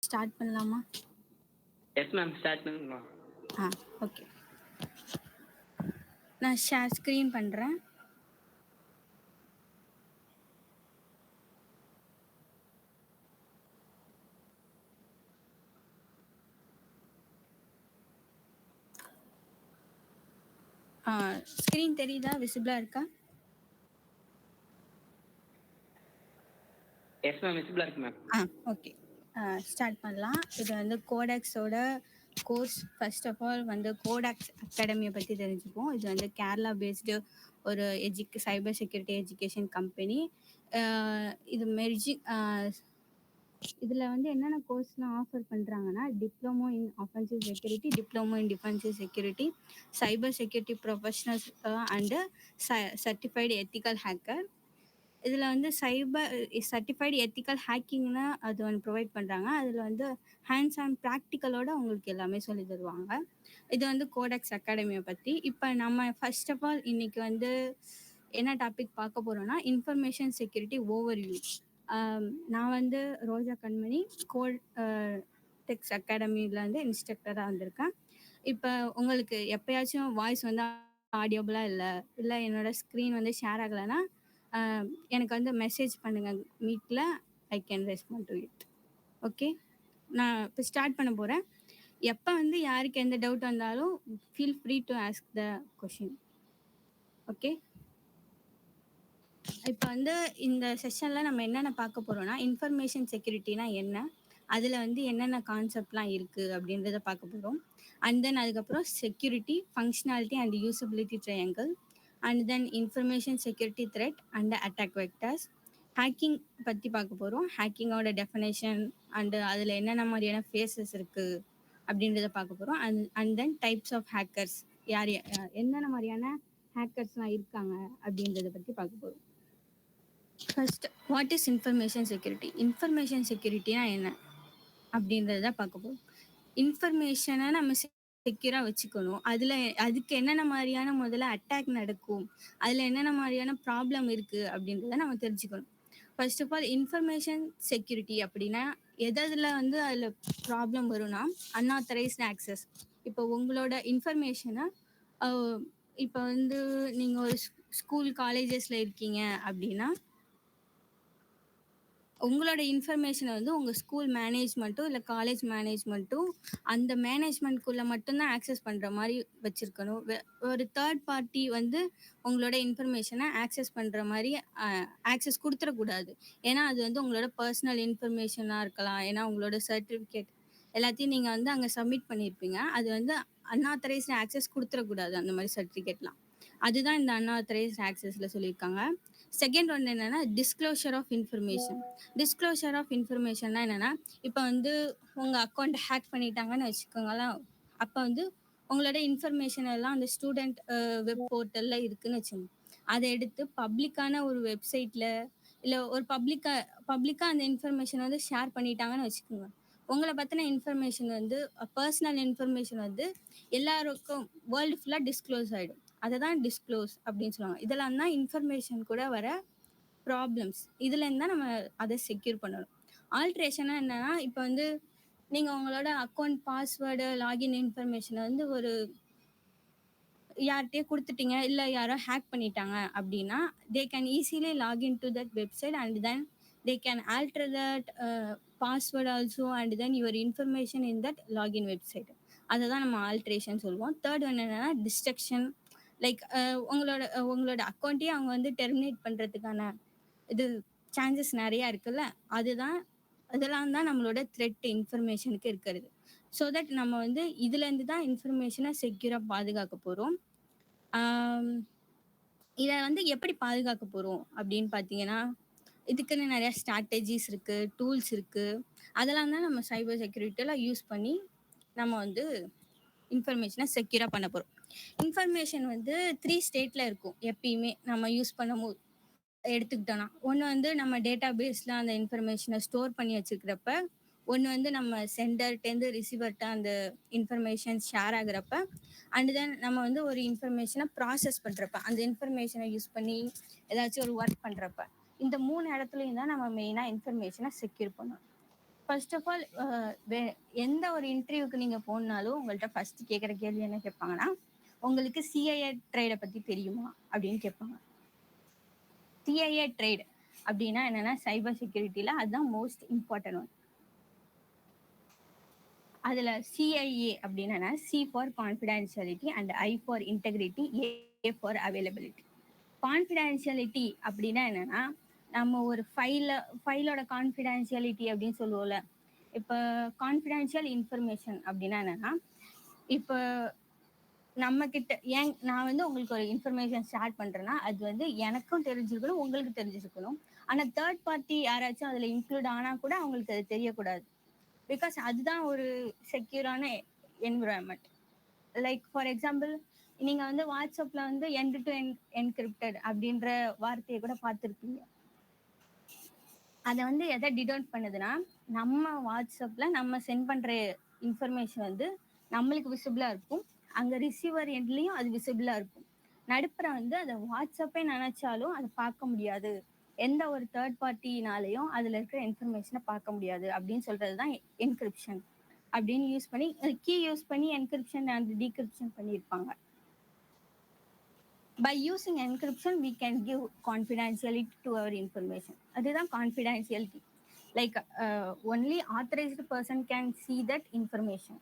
Start பண்ணலாமா? Yes ma'am, start பண்ணலாம். Okay. நான் ஷேர் ஸ்க்ரீன் பண்ணுறேன். ஸ்க்ரீன் தெரியுதா? விசிபிளாக இருக்கா? எஸ் மேம், விசிபிளாக இருக்கு மேம். ஓகே. ஸ்டார்ட் பண்ணலாம். இது வந்து கோடாக்ஸோட கோர்ஸ். ஃபர்ஸ்ட் ஆஃப் ஆல் வந்து கோடாக்ஸ் அகாடமியை பற்றி தெரிஞ்சுப்போம். இது வந்து கேரளா பேஸ்டு ஒரு சைபர் செக்யூரிட்டி எஜுகேஷன் கம்பெனி. இது இதில் வந்து என்னென்ன கோர்ஸ்லாம் ஆஃபர் பண்ணுறாங்கன்னா, diploma in offensive security, diploma in defensive security, cyber security professionals and certified ethical hacker. இதில் வந்து சர்டிஃபைடு எத்திக்கல் ஹேக்கிங்னு அது ஒன்று ப்ரொவைட் பண்ணுறாங்க. அதில் வந்து ஹேண்ட்ஸ் ஆன் ப்ராக்டிக்கலோட உங்களுக்கு எல்லாமே சொல்லி தருவாங்க. இது வந்து கோடாக்ஸ் அகாடமியை பற்றி. இப்போ நம்ம ஃபர்ஸ்ட் ஆஃப் ஆல் இன்னைக்கு வந்து என்ன டாபிக் பார்க்க போகிறோம்னா, இன்ஃபர்மேஷன் செக்யூரிட்டி ஓவர்வியூ. நான் வந்து ரோஜா கண்மணி, டெக்ஸ் அகாடமிலேருந்து இன்ஸ்ட்ரக்டராக வந்திருக்கேன். இப்போ உங்களுக்கு எப்பயாச்சும் வாய்ஸ் வந்து ஆடியோபிளாக இல்லை என்னோட ஸ்க்ரீன் வந்து ஷேர் ஆகலைன்னா எனக்கு வந்து மெசேஜ் பண்ணுங்கள் மீட்டில். I can respond to it. Okay, நான் இப்போ ஸ்டார்ட் பண்ண போகிறேன். எப்போ வந்து யாருக்கு எந்த டவுட் வந்தாலும் feel free to ask the question. Okay, இப்போ வந்து இந்த செஷனில் நம்ம என்னென்ன பார்க்க போகிறோம்னா, இன்ஃபர்மேஷன் செக்யூரிட்டினா என்ன, அதில் வந்து என்னென்ன கான்செப்ட்லாம் இருக்குது அப்படின்றத பார்க்க போகிறோம். அண்ட் தென் அதுக்கப்புறம் security, functionality and usability triangle, and then information security thread and attack vectors. Hacking பற்றி பார்க்க போகிறோம். ஹேக்கிங்கோட டெஃபினேஷன் அண்டு அதில் என்னென்ன மாதிரியான ஃபேஸஸ் இருக்குது அப்படின்றத பார்க்க போகிறோம். And then types of hackers, என்னென்ன மாதிரியான ஹேக்கர்ஸ்லாம் இருக்காங்க அப்படின்றத பற்றி பார்க்க போகிறோம். First, what is information security? இன்ஃபர்மேஷன் செக்யூரிட்டினா என்ன அப்படின்றத பார்க்க போகிறோம். இன்ஃபர்மேஷனை நம்ம செக்யூராக வச்சுக்கணும். அதுக்கு என்னென்ன மாதிரியான முதல்ல அட்டாக் நடக்கும், அதில் என்னென்ன மாதிரியான ப்ராப்ளம் இருக்குது அப்படின்றத நம்ம தெரிஞ்சுக்கணும். First of all, information security அப்படின்னா எதில் வந்து அதில் ப்ராப்ளம் வரும்னா, அன்ஆத்தரைஸ்டு ஆக்சஸ். இப்போ உங்களோட இன்ஃபர்மேஷனை இப்போ வந்து நீங்கள் ஒரு ஸ்கூல் காலேஜஸில் இருக்கீங்க அப்படின்னா, உங்களோட இன்ஃபர்மேஷனை வந்து உங்கள் ஸ்கூல் மேனேஜ்மெண்ட்டும் இல்லை காலேஜ் மேனேஜ்மெண்ட்டும் அந்த மேனேஜ்மெண்ட்குள்ளே மட்டும்தான் ஆக்சஸ் பண்ணுற மாதிரி வச்சுருக்கணும். ஒரு தேர்ட் பார்ட்டி வந்து உங்களோட இன்ஃபர்மேஷனை ஆக்சஸ் பண்ணுற மாதிரி ஆக்சஸ் கொடுத்துடக்கூடாது. ஏன்னா அது வந்து உங்களோட பர்சனல் இன்ஃபர்மேஷனாக இருக்கலாம். ஏன்னா உங்களோட சர்டிஃபிகேட் எல்லாத்தையும் நீங்கள் வந்து அங்கே சப்மிட் பண்ணியிருப்பீங்க. அது வந்து அன்ஆத்தரைஸ்டு ஆக்சஸ் கொடுத்துடக்கூடாது, அந்த மாதிரி சர்டிஃபிகேட்லாம். அதுதான் இந்த அன்ஆத்தரைஸ்டு ஆக்சஸில் சொல்லியிருக்காங்க. செகண்ட் ஒன்று என்னென்னா, disclosure of information. Disclosure of இன்ஃபர்மேஷன்னா என்னென்னா, இப்போ வந்து உங்கள் அக்கௌண்ட்டை ஹேக் பண்ணிட்டாங்கன்னு வச்சுக்கோங்களேன். அப்போ வந்து உங்களோட இன்ஃபர்மேஷன் எல்லாம் அந்த ஸ்டூடெண்ட் வெப் போர்ட்டலில் இருக்குதுன்னு வச்சுக்கோங்க. அதை எடுத்து பப்ளிக்கான ஒரு வெப்சைட்டில் இல்லை ஒரு பப்ளிக்காக அந்த இன்ஃபர்மேஷன் வந்து ஷேர் பண்ணிட்டாங்கன்னு வச்சுக்கோங்க. உங்களை பற்றின இன்ஃபர்மேஷன் வந்து பர்சனல் இன்ஃபர்மேஷன் வந்து எல்லாருக்கும் வேர்ல்டு ஃபுல்லாக டிஸ்க்ளோஸ் ஆகிடும். அதை தான் டிஸ்க்ளோஸ் அப்படின்னு சொல்லுவாங்க. இதெல்லாம் தான் இன்ஃபர்மேஷன் கூட வர ப்ராப்ளம்ஸ். இதுலேருந்து தான் நம்ம அதை செக்யூர் பண்ணணும். ஆல்ட்ரேஷனாக என்னென்னா, இப்போ வந்து நீங்கள் உங்களோட அக்கௌண்ட் பாஸ்வேர்டு லாகின் இன்ஃபர்மேஷனை வந்து ஒரு யார்கிட்டயே கொடுத்துட்டீங்க, இல்லை யாரோ ஹேக் பண்ணிட்டாங்க அப்படின்னா, they can easily login to that website and then they can alter that password also and then your information in that login website. அதை தான் நம்ம ஆல்ட்ரேஷன் சொல்லுவோம். தேர்ட் ஒன்று என்னென்னா, டிஸ்ட்ரக்ஷன். லைக் உங்களோட அக்கௌண்ட்டையே அவங்க வந்து டெர்மினேட் பண்ணுறதுக்கான இது சான்சஸ் நிறையா இருக்குல்ல. அதெல்லாம் தான் நம்மளோட த்ரெட் இன்ஃபர்மேஷனுக்கு இருக்கிறது. ஸோ தட் நம்ம வந்து இதுலேருந்து தான் இன்ஃபர்மேஷனை செக்யூராக பாதுகாக்க போகிறோம். இதை வந்து எப்படி பாதுகாக்க போகிறோம் அப்படின்னு பார்த்தீங்கன்னா, இதுக்குன்னு நிறையா ஸ்ட்ராட்டஜிஸ் இருக்குது, டூல்ஸ் இருக்குது. அதெல்லாம் தான் நம்ம சைபர் செக்யூரிட்டியில் யூஸ் பண்ணி நம்ம வந்து இன்ஃபர்மேஷனை செக்யூராக பண்ண போகிறோம். இன்ஃபர்மேஷன் வந்து 3 ஸ்டேட்டில் இருக்கும் எப்பயுமே நம்ம யூஸ் பண்ணும்போது எடுத்துக்கிட்டோன்னா. ஒன்று வந்து நம்ம டேட்டா பேஸில் அந்த இன்ஃபர்மேஷனை ஸ்டோர் பண்ணி வச்சுக்கிறப்ப, ஒன்று வந்து நம்ம சென்டர்ட்டேருந்து ரிசீவர்கிட்ட அந்த இன்ஃபர்மேஷன் ஷேர் ஆகுறப்ப, அண்ட் தென் நம்ம வந்து ஒரு இன்ஃபர்மேஷனை ப்ராசஸ் பண்ணுறப்ப, அந்த இன்ஃபர்மேஷனை யூஸ் பண்ணி ஏதாச்சும் ஒரு ஒர்க் பண்ணுறப்ப, இந்த 3 இடத்துலையும் தான் நம்ம மெயினாக இன்ஃபர்மேஷனை செக்யூர் பண்ணணும். ஃபர்ஸ்ட் ஆஃப் ஆல் எந்த ஒரு இன்டர்வியூக்கு நீங்க போனாலும் உங்கள்ட்ட ஃபர்ஸ்ட் கேட்குற கேள்வி என்ன கேட்பாங்கன்னா, உங்களுக்கு சிஐஏ ட்ரேட பத்தி தெரியுமா? அப்படின்னு கேட்பாங்க. சிஐஏ ட்ரேட் அப்படின்னா என்னன்னா, சைபர் செக்யூரிட்டில அதுதான் மோஸ்ட் இம்பார்ட்டன்ட் ஒன். அதுல சிஐஏ அப்படின்னா C for confidentiality and I for integrity, A for availability. Confidentiality அப்படின்னா என்னன்னா, நம்ம ஒரு ஃபைலோட கான்ஃபிடென்ஷியாலிட்டி அப்படின்னு சொல்லுவோம்ல. இப்போ கான்ஃபிடென்ஷியல் இன்ஃபர்மேஷன் அப்படின்னா என்னன்னா, இப்போ நம்ம கிட்ட நான் வந்து உங்களுக்கு ஒரு இன்ஃபர்மேஷன் ஷேர் பண்றேன்னா, அது வந்து எனக்கும் தெரிஞ்சிருக்கணும், உங்களுக்கு தெரிஞ்சிருக்கணும். ஆனா தேர்ட் பார்ட்டி யாராச்சும் அதுல இன்க்ளூட் ஆனா கூட அவங்களுக்கு அது தெரியக்கூடாது. பிகாஸ் அதுதான் ஒரு செக்யூரான என்விரான்மெண்ட். லைக் ஃபார் எக்ஸாம்பிள், நீங்க வந்து வாட்ஸ்அப்ல வந்து எண்ட் டு எண்ட் என்கிரிப்டட் அப்படின்ற வார்த்தையை கூட பார்த்துருப்பீங்க. அதை வந்து எதை டிடோட் பண்ணுதுன்னா, நம்ம வாட்ஸ்அப்ல நம்ம சென்ட் பண்ற இன்ஃபர்மேஷன் வந்து நம்மளுக்கு விசிபிளா இருக்கும், அங்க ரிசீவர் எண்ட்லயும் அது விசிபிளா இருக்கும். நடுப்புற வந்து அதை வாட்ஸ்அப்பே நினைச்சாலும் அதை பார்க்க முடியாது, எந்த ஒரு தேர்ட் பார்ட்டினாலையும் அதுல இருக்கிற இன்ஃபர்மேஷனை பார்க்க முடியாது அப்படின்னு சொல்றதுதான் என்கிரிப்ஷன். அப்படின்னு யூஸ் பண்ணி கீ யூஸ் பண்ணி என்கிரிப்ஷன் அண்ட் டீகிரிப்ஷன் பண்ணியிருப்பாங்க. By using encryption, we can give confidentiality to our information. அதுதான் confidentiality. Like only authorized person can see that information.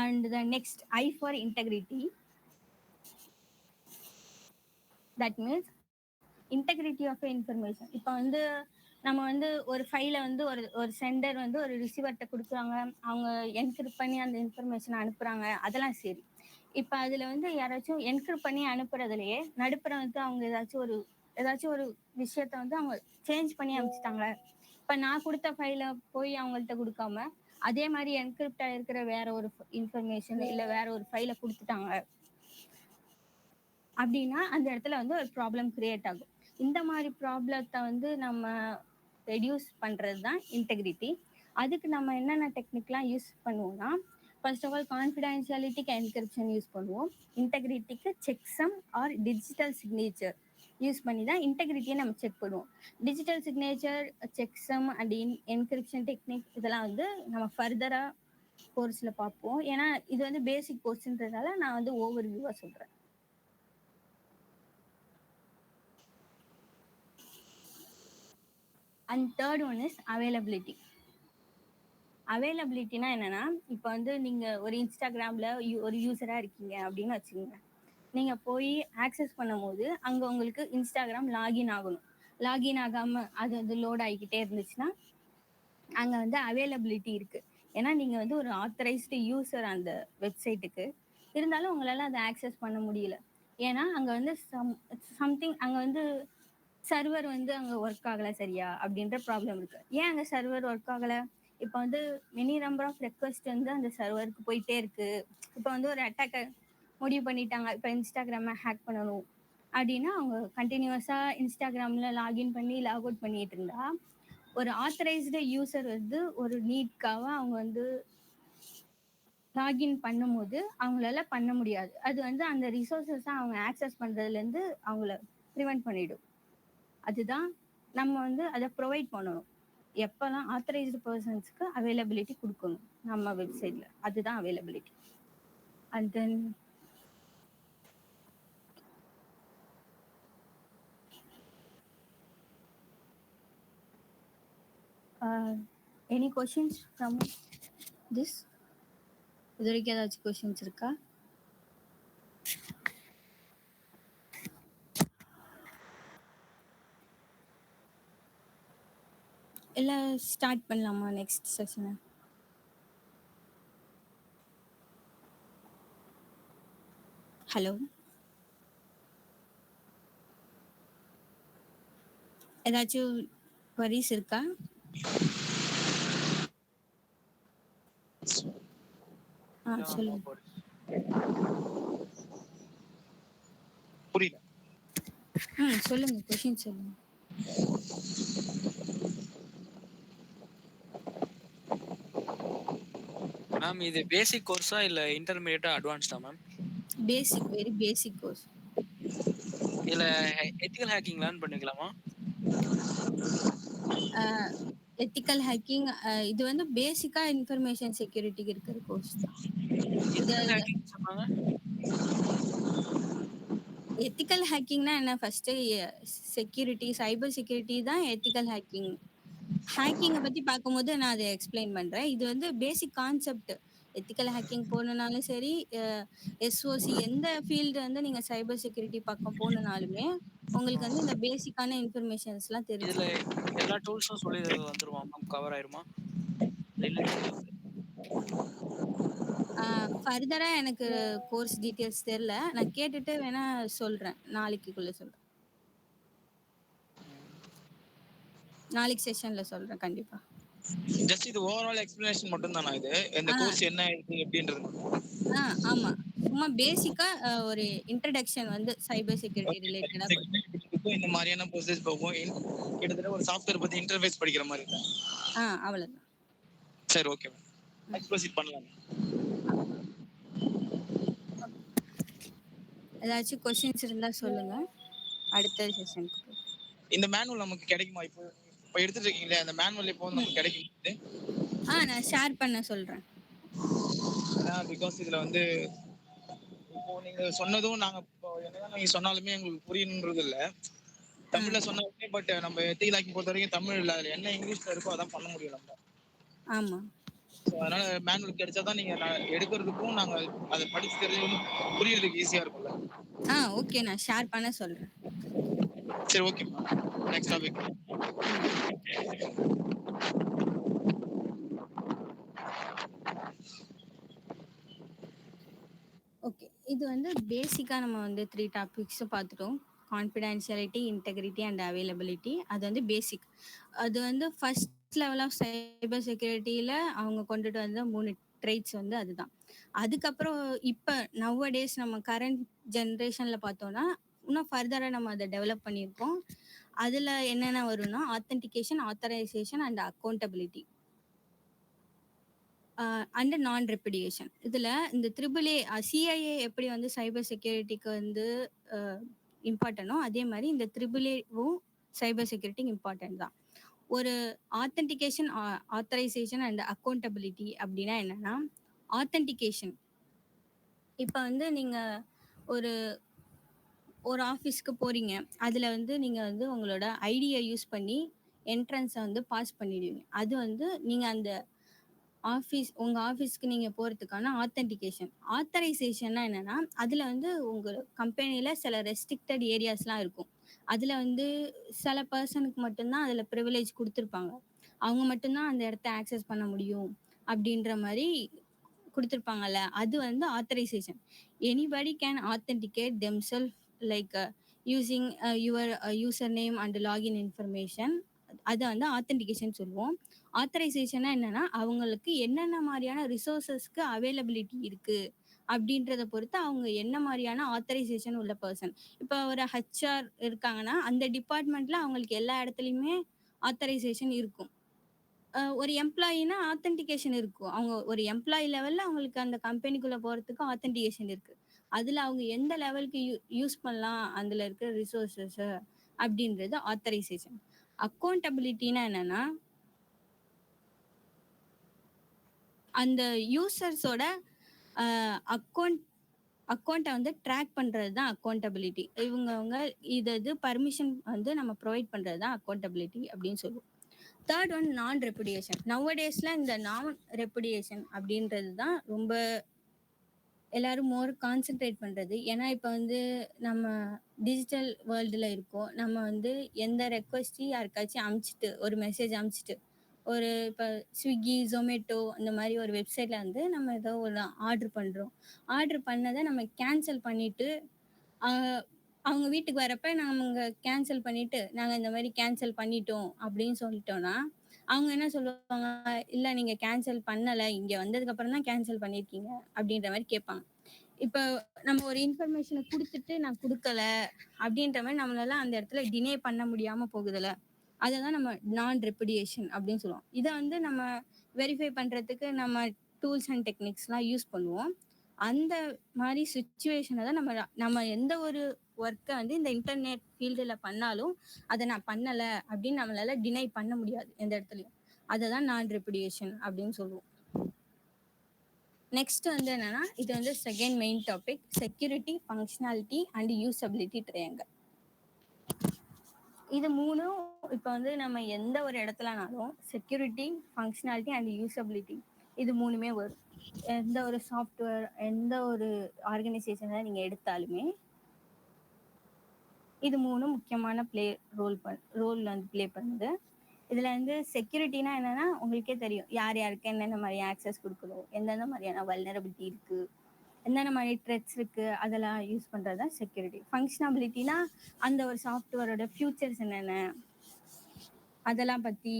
And the next, I for integrity. That means integrity of information. இப்போ வந்து நம்ம வந்து ஒரு ஃபைலை வந்து ஒரு சென்டர் வந்து ஒரு ரிசீவர்கிட்ட கொடுக்குறாங்க, அவங்க என்கிரிப்ட் பண்ணி அந்த இன்ஃபர்மேஷனை அனுப்புறாங்க, அதெல்லாம் சரி. இப்போ அதுல வந்து யாராச்சும் என்கிரிப்ட் பண்ணி அனுப்புறதுலயே நடுப்புற வந்து அவங்க ஏதாச்சும் ஒரு விஷயத்த வந்து அவங்க சேஞ்ச் பண்ணி அனுப்பிச்சிட்டாங்க. இப்போ நான் கொடுத்த ஃபைலை போய் அவங்கள்ட்ட கொடுக்காம அதே மாதிரி என்கிரிப்ட் ஆயிருக்கிற வேற ஒரு இன்ஃபர்மேஷன் இல்ல வேற ஒரு ஃபைலை கொடுத்துட்டாங்க அப்படின்னா அந்த இடத்துல வந்து ஒரு ப்ராப்ளம் கிரியேட் ஆகும். இந்த மாதிரி ப்ராப்ளத்தை வந்து நம்ம ரெடியூஸ் பண்றது தான் இன்டெகிரிட்டி. அதுக்கு நம்ம என்னென்ன டெக்னிக்லாம் யூஸ் பண்ணுவோம்னா, ஃபர்ஸ்ட் ஆஃப் ஆல் கான்ஃபிடென்ஷியாலிட்டிக்கு என்கிரிப்ஷன் யூஸ் பண்ணுவோம். இன்டெகிரிட்டிக்கு checksum or digital signature use பண்ணி தான் இன்டெகிரிட்டியை நம்ம செக் பண்ணுவோம். Digital signature, checksum and encryption technique இதெல்லாம் வந்து நம்ம ஃபர்தரா கோர்ஸ்ல பார்ப்போம். ஏன்னா இது வந்து பேசிக் கோர்ஸ்ன்றதால நான் வந்து ஓவர் வியூவா சொல்றேன். And third one is availability. அவைலபிலிட்டினா என்னன்னா, இப்போ வந்து நீங்க ஒரு இன்ஸ்டாகிராம்ல ஒரு யூசரா இருக்கீங்க அப்படின்னு வச்சுக்கோங்க. நீங்க போய் ஆக்சஸ் பண்ணும்போது அங்க உங்களுக்கு இன்ஸ்டாகிராம் லாகின் ஆகணும். லாகின் ஆகாம அது வந்து லோட் ஆகிக்கிட்டே இருந்துச்சுன்னா அங்க வந்து அவைலபிலிட்டி இருக்கு. ஏன்னா நீங்க வந்து ஒரு ஆத்தரைஸ்டு யூசர் அந்த வெப்சைட்டுக்கு, இருந்தாலும் உங்களால அதை ஆக்சஸ் பண்ண முடியல. ஏன்னா அங்க வந்து சம்திங் அங்க வந்து சர்வர் வந்து அங்க ஒர்க் ஆகல சரியா அப்படின்ற ப்ராப்ளம் இருக்கு. ஏன் அங்க சர்வர் ஒர்க் ஆகல? இப்போ வந்து மெனி நம்பர் ஆஃப் ரெக்வஸ்ட் வந்து அந்த சர்வருக்கு போயிட்டே இருக்கு. இப்போ வந்து ஒரு அட்டாக்கர் முடிவு பண்ணிட்டாங்க, இப்போ இன்ஸ்டாகிராமை ஹேக் பண்ணணும் அப்படின்னா அவங்க கண்டினியூஸா இன்ஸ்டாகிராம்ல லாகின் பண்ணி லாக் அவுட் பண்ணிட்டு இருந்தா ஒரு ஆத்தரைஸ்டு யூசர் வந்து ஒரு நீட்காக அவங்க வந்து லாகின் பண்ணும்போது அவங்களால பண்ண முடியாது. அது வந்து அந்த ரிசோர்ஸஸை அவங்க ஆக்சஸ் பண்றதுலேருந்து அவங்கள ப்ரிவென்ட் பண்ணிடும். அதுதான் நம்ம வந்து அதை ப்ரொவைட் பண்ணணும். எப்பெல்லாம் ஆத்தரைஸ்டு பர்சன்ஸ்க்கு அவைலபிலிட்டி கொடுக்கணும் நம்ம வெப்சைட்ல, அதுதான் availability. And then any questions from this? இது வரைக்கும் ஏதாச்சும் கொஷின்ஸ் இருக்கா? இல்லை ஸ்டார்ட் பண்ணலாமா நெக்ஸ்ட் செஷனை? ஹலோ, ஏதாச்சும் queries இருக்கா? சொல்லுங்க. புரியல. சொல்லுங்க, கொஷின் சொல்லுங்க. மேம் இது பேசிக் கோர்ஸா இல்ல இன்டர்மீடியட்டா அட்வான்ஸ்டா மேம்? பேசிக், வெரி பேசிக் கோர்ஸ். இல்ல எத்திக்கல் ஹேக்கிங் லேர்ன் பண்ணிக்கலாமா? எத்திக்கல் ஹேக்கிங் இது வந்து பேசிக்கா இன்ஃபர்மேஷன் செக்யூரிட்டிக்கு இருக்கிற கோர்ஸ் தான். இது எத்திக்கல் ஹேக்கிங் சொன்னாங்க. எத்திக்கல் ஹேக்கிங்னா என்ன? ஃபர்ஸ்ட் செக்யூரிட்டி, சைபர் செக்யூரிட்டி தான் எத்திக்கல் ஹேக்கிங். ஹேக்கிங்கை பத்தி பார்க்கும்போது நான் அதை எக்ஸ்பிளைன் பண்றேன். இது வந்து பேசிக் கான்செப்ட். எத்திக்கல் ஹேக்கிங் போகணும்னாலும் சரி, எஸ்ஓசி எந்த ஃபீல்டு வந்து நீங்க சைபர் செக்யூரிட்டி பக்கம் போகணும்னாலுமே உங்களுக்கு வந்து இந்த பேசிக்கான இன்ஃபர்மேஷன்ஸ்லாம் இதுல தெரிஞ்சிருக்கும். எல்லா டூல்ஸும் சொல்லி வந்துருமா மேம்? கவர் ஆயிருமா? இல்ல ஃபர்தரா எனக்கு கோர்ஸ் டீட்டெயில்ஸ் தெரியல. நான் கேட்டுட்டு வேணா சொல்றேன். நாளைக்குள்ள சொல்றேன். நாளைக்கு செஷன்ல சொல்றேன் கண்டிப்பா. ஜஸ்ட் இது ஓவரால் எக்ஸ்பிளனேஷன் மட்டும் தானா இது? இந்த ஆ, கோர்ஸ் என்ன இது எப்படின்றது மட்டும். ஆமா. சும்மா பேசிக்கா ஒரு இன்ட்ரோடக்ஷன் வந்து சைபர் செக்யூரிட்டி ஓகே. ரிலேட்டடா இந்த மாதிரியான ப்ரோசஸ் போகும். கிட்டத்தட்ட ஒரு சாஃப்ட்வேர் பத்தி இன்டர்ஃபேஸ் படிக்கிற மாதிரி இருக்கா? அவ்வளவுதான். சரி, ஓகே. நெக்ஸ்ட் ப்ரோசீட் பண்ணலாம். ஏதாச்சும் கொஸ்டின்ஸ் இருந்தா சொல்லுங்க. அடுத்த செஷனுக்கு போய். இந்த மேனுவல் நமக்கு கிடைக்குமா? இப்போ எடுத்துட்டு இருக்கீங்களே அந்த மேனுவல் இப்போ நமக்கு கிடைக்குமா? நான் ஷேர் பண்ண சொல்றேன். பிகாஸ் இதுல வந்து இப்போ நீங்க சொன்னதும் நாங்க இப்போ என்னதான் நீங்க சொன்னாலுமே எங்களுக்கு புரியணுன்றது இல்ல. தமிழ்ல சொன்னாலுமே பட் நம்ம எத்திக்கல் ஹேக்கிங் பொறுத்த வரைக்கும் தமிழ் இல்ல, அதுல என்ன இங்கிலீஷ்ல இருக்கோ அதான் பண்ண முடியும் நம்ம. ஆமா. ஸோ அதனால மேனுவல் கிடைச்சாதான் நீங்க எடுக்கிறதுக்கும் நாங்க அதை படிச்சு தெரிஞ்சு புரியறதுக்கு ஈஸியா இருக்கும்ல. ஓகே, நான் ஷேர் பண்ண சொல்றேன். சரி, ஓகே. Next topic. ஓகே. இது வந்து பேசிக்கா நம்ம வந்து 3 டாபிக்ஸ் பார்த்துட்டோம். Confidentiality, integrity and availability. அது வந்து பேசிக். அது வந்து ஃபர்ஸ்ட் லெவல் ஆஃப் சைபர் செக்யூரிட்டியில அவங்க கொண்டுட்டு வந்த 3 ட்ரெய்ட்ஸ் வந்து அதுதான். அதுக்கப்புறம் இப்ப நவடேஸ் நம்ம கரண்ட் ஜெனரேஷன்ல பார்த்தோம்னா இன்னும் ஃபர்தரா நம்ம அதை டெவலப் பண்ணியிருக்கோம். அதுல என்னென்ன வரும்னா authentication, authorisation and accountability and நான் ரெப்புடியேஷன். இதுல இந்த சிஐஏ எப்படி வந்து சைபர் செக்யூரிட்டிக்கு வந்து இம்பார்ட்டனோ அதே மாதிரி இந்த ஏவும் சைபர் செக்யூரிட்டி இம்பார்ட்டன்ட் தான். ஒரு ஆத்தென்டிகேஷன், ஆத்தரைசேஷன் அண்ட் அக்கௌண்டபிலிட்டி அப்படின்னா என்னன்னா, ஆத்தென்டிகேஷன் இப்போ வந்து நீங்க ஒரு ஒரு ஆஃபீஸ்க்கு போறீங்க. அதுல வந்து நீங்க வந்து உங்களோட ஐடியை யூஸ் பண்ணி என்ட்ரன்ஸை வந்து பாஸ் பண்ணிடுவீங்க. அது வந்து நீங்க அந்த உங்க ஆஃபீஸ்க்கு நீங்க போறதுக்கான ஆத்தென்டிகேஷன். ஆத்தரைசேஷன்னா என்னன்னா, அதுல வந்து உங்க கம்பெனில சில ரெஸ்ட்ரிக்டட் ஏரியாஸ்லாம் இருக்கும். அதுல வந்து சில பர்சனுக்கு மட்டும் தான் அதுல பிரிவிலேஜ் குடுத்துருப்பாங்க. அவங்க மட்டும் தான் அந்த இடத்த ஆக்சஸ் பண்ண முடியும் அப்படின்ற மாரி குடுத்துருப்பாங்கல்ல. அது வந்து authorisation. Anybody can authenticate themself like using your user name and login information. அத வந்து ஆத்தென்டிகேஷன் சொல்லுவோம். ஆத்தரைசேஷன்னா என்னன்னா, அவங்களுக்கு என்னென்ன மாரியான ரிசோர்ஸஸ்க்கு அவைலபிலிட்டி இருக்கு அப்படின்றத பொறுத்து அவங்க என்ன மாரியான ஆத்தரைசேஷன் உள்ள பெர்சன். இப்போ ஒரு ஹெச்ஆர் இருக்காங்கன்னா, அந்த டிபார்ட்மெண்ட்ல அவங்களுக்கு எல்லா இடத்துலயுமே ஆத்தரைசேஷன் இருக்கும். ஒரு எம்ப்ளாயினா ஆத்தென்டிகேஷன் இருக்கும். அவங்க ஒரு எம்ப்ளாயி லெவல்ல அவங்களுக்கு அந்த கம்பெனிக்குள்ள போறதுக்கு ஆத்தென்டிகேஷன் இருக்கு. அதுல அவங்க எந்த லெவலுக்கு யூஸ் பண்ணலாம் அதுல இருக்கிற ரிசோர்ஸஸ அப்படின்றது ஆத்தரைசேஷன். அக்கவுண்டபிலிட்டினா என்னன்னா, அந்த யூசர்ஸோட அக்கவுண்ட் அக்கவுண்ட்டை வந்து ட்ராக் பண்றது தான் அக்கவுண்டபிலிட்டி. இவங்க இது பர்மிஷன் வந்து நம்ம ப்ரொவைட் பண்றது தான் அக்கவுண்டபிலிட்டி அப்படின்னு சொல்லுவோம். தேர்ட் ஒன் நான் ரெப்புடியேஷன். நவடேஸ்ல இந்த நான் ரெப்புடியேஷன் அப்படின்றது தான் ரொம்ப எல்லாரும் மோர் கான்சென்ட்ரேட் பண்றது. ஏன்னா இப்போ வந்து நம்ம டிஜிட்டல் வேர்ல்டுல இருக்கோம். நம்ம வந்து எந்த ரெக்வஸ்ட்டையும் யாருக்காச்சும் அனுப்பிச்சிட்டு ஒரு மெசேஜ் அனுப்பிச்சிட்டு ஒரு இப்போ ஸ்விக்கி, ஜொமேட்டோ அந்த மாதிரி ஒரு வெப்சைட்ல வந்து நம்ம ஏதோ ஒரு ஆர்டர் பண்றோம். ஆர்டர் பண்ணதை நம்ம கேன்சல் பண்ணிட்டு அவங்க வீட்டுக்கு வரப்ப நாங்க கேன்சல் பண்ணிட்டு, நாங்க இந்த மாதிரி கேன்சல் பண்ணிட்டோம் அப்படின்னு சொல்லிட்டோம்னா, அவங்க என்ன சொல்லுவாங்க, இல்ல நீங்க கேன்சல் பண்ணல. இங்க வந்ததுக்கு அப்புறம் தான் கேன்சல் பண்ணியிருக்கீங்க அப்படின்ற மாதிரி கேட்பாங்க. இப்போ நம்ம ஒரு இன்ஃபர்மேஷனை குடுத்துட்டு நான் குடுக்கல அப்படின்ற மாதிரி நம்மளால அந்த இடத்துல டினே பண்ண முடியாம போகுதுல்ல. அததான் நம்ம நான் ரெப்புடியேஷன் அப்படின்னு சொல்லுவோம். இதை வந்து நம்ம வெரிஃபை பண்றதுக்கு நம்ம டூல்ஸ் அண்ட் டெக்னிக்ஸ்லாம் யூஸ் பண்ணுவோம். அந்த மாதிரி சுச்சுவேஷனை தான் நம்ம நம்ம எந்த ஒரு ஒர்க்கை வந்து இந்த இன்டர்நெட் ஃபீல்டுல பண்ணாலும் அதை நான் பண்ணல அப்படின்னு நம்மளால டினை பண்ண முடியாது எந்த இடத்துலயும். அதை தான் நான் ரெப்புடியேஷன் அப்படின்னு சொல்லுவோம். நெக்ஸ்ட் வந்து என்னன்னா, இது வந்து second main topic, security, functionality and usability triangle. இது மூணும் இப்போ வந்து நம்ம எந்த ஒரு இடத்துலனாலும் செக்யூரிட்டி, ஃபங்க்ஷனாலிட்டி அண்ட் யூசபிலிட்டி இது மூணுமே வரும். எந்த ஒரு சாஃப்ட்வேர், எந்த ஒரு ஆர்கனைசேஷனை நீங்கள் எடுத்தாலுமே இது மூணும் முக்கியமான ரோல் வந்து ப்ளே பண்ணுது. இதில் வந்து செக்யூரிட்டினா என்னன்னா, உங்களுக்கே தெரியும் யார் யாருக்கு என்னென்ன மாதிரி ஆக்சஸ் கொடுக்கணும், எந்தெந்த மாதிரியான வல்னரபிலிட்டி இருக்குது, என்னென்ன மாதிரி த்ரெட்ஸ் இருக்குது, அதெல்லாம் யூஸ் பண்ணுறது தான் செக்யூரிட்டி. ஃபங்க்ஷனபிலிட்டினா அந்த ஒரு சாஃப்ட்வேரோட ஃபியூச்சர்ஸ் என்னென்ன அதெல்லாம் பற்றி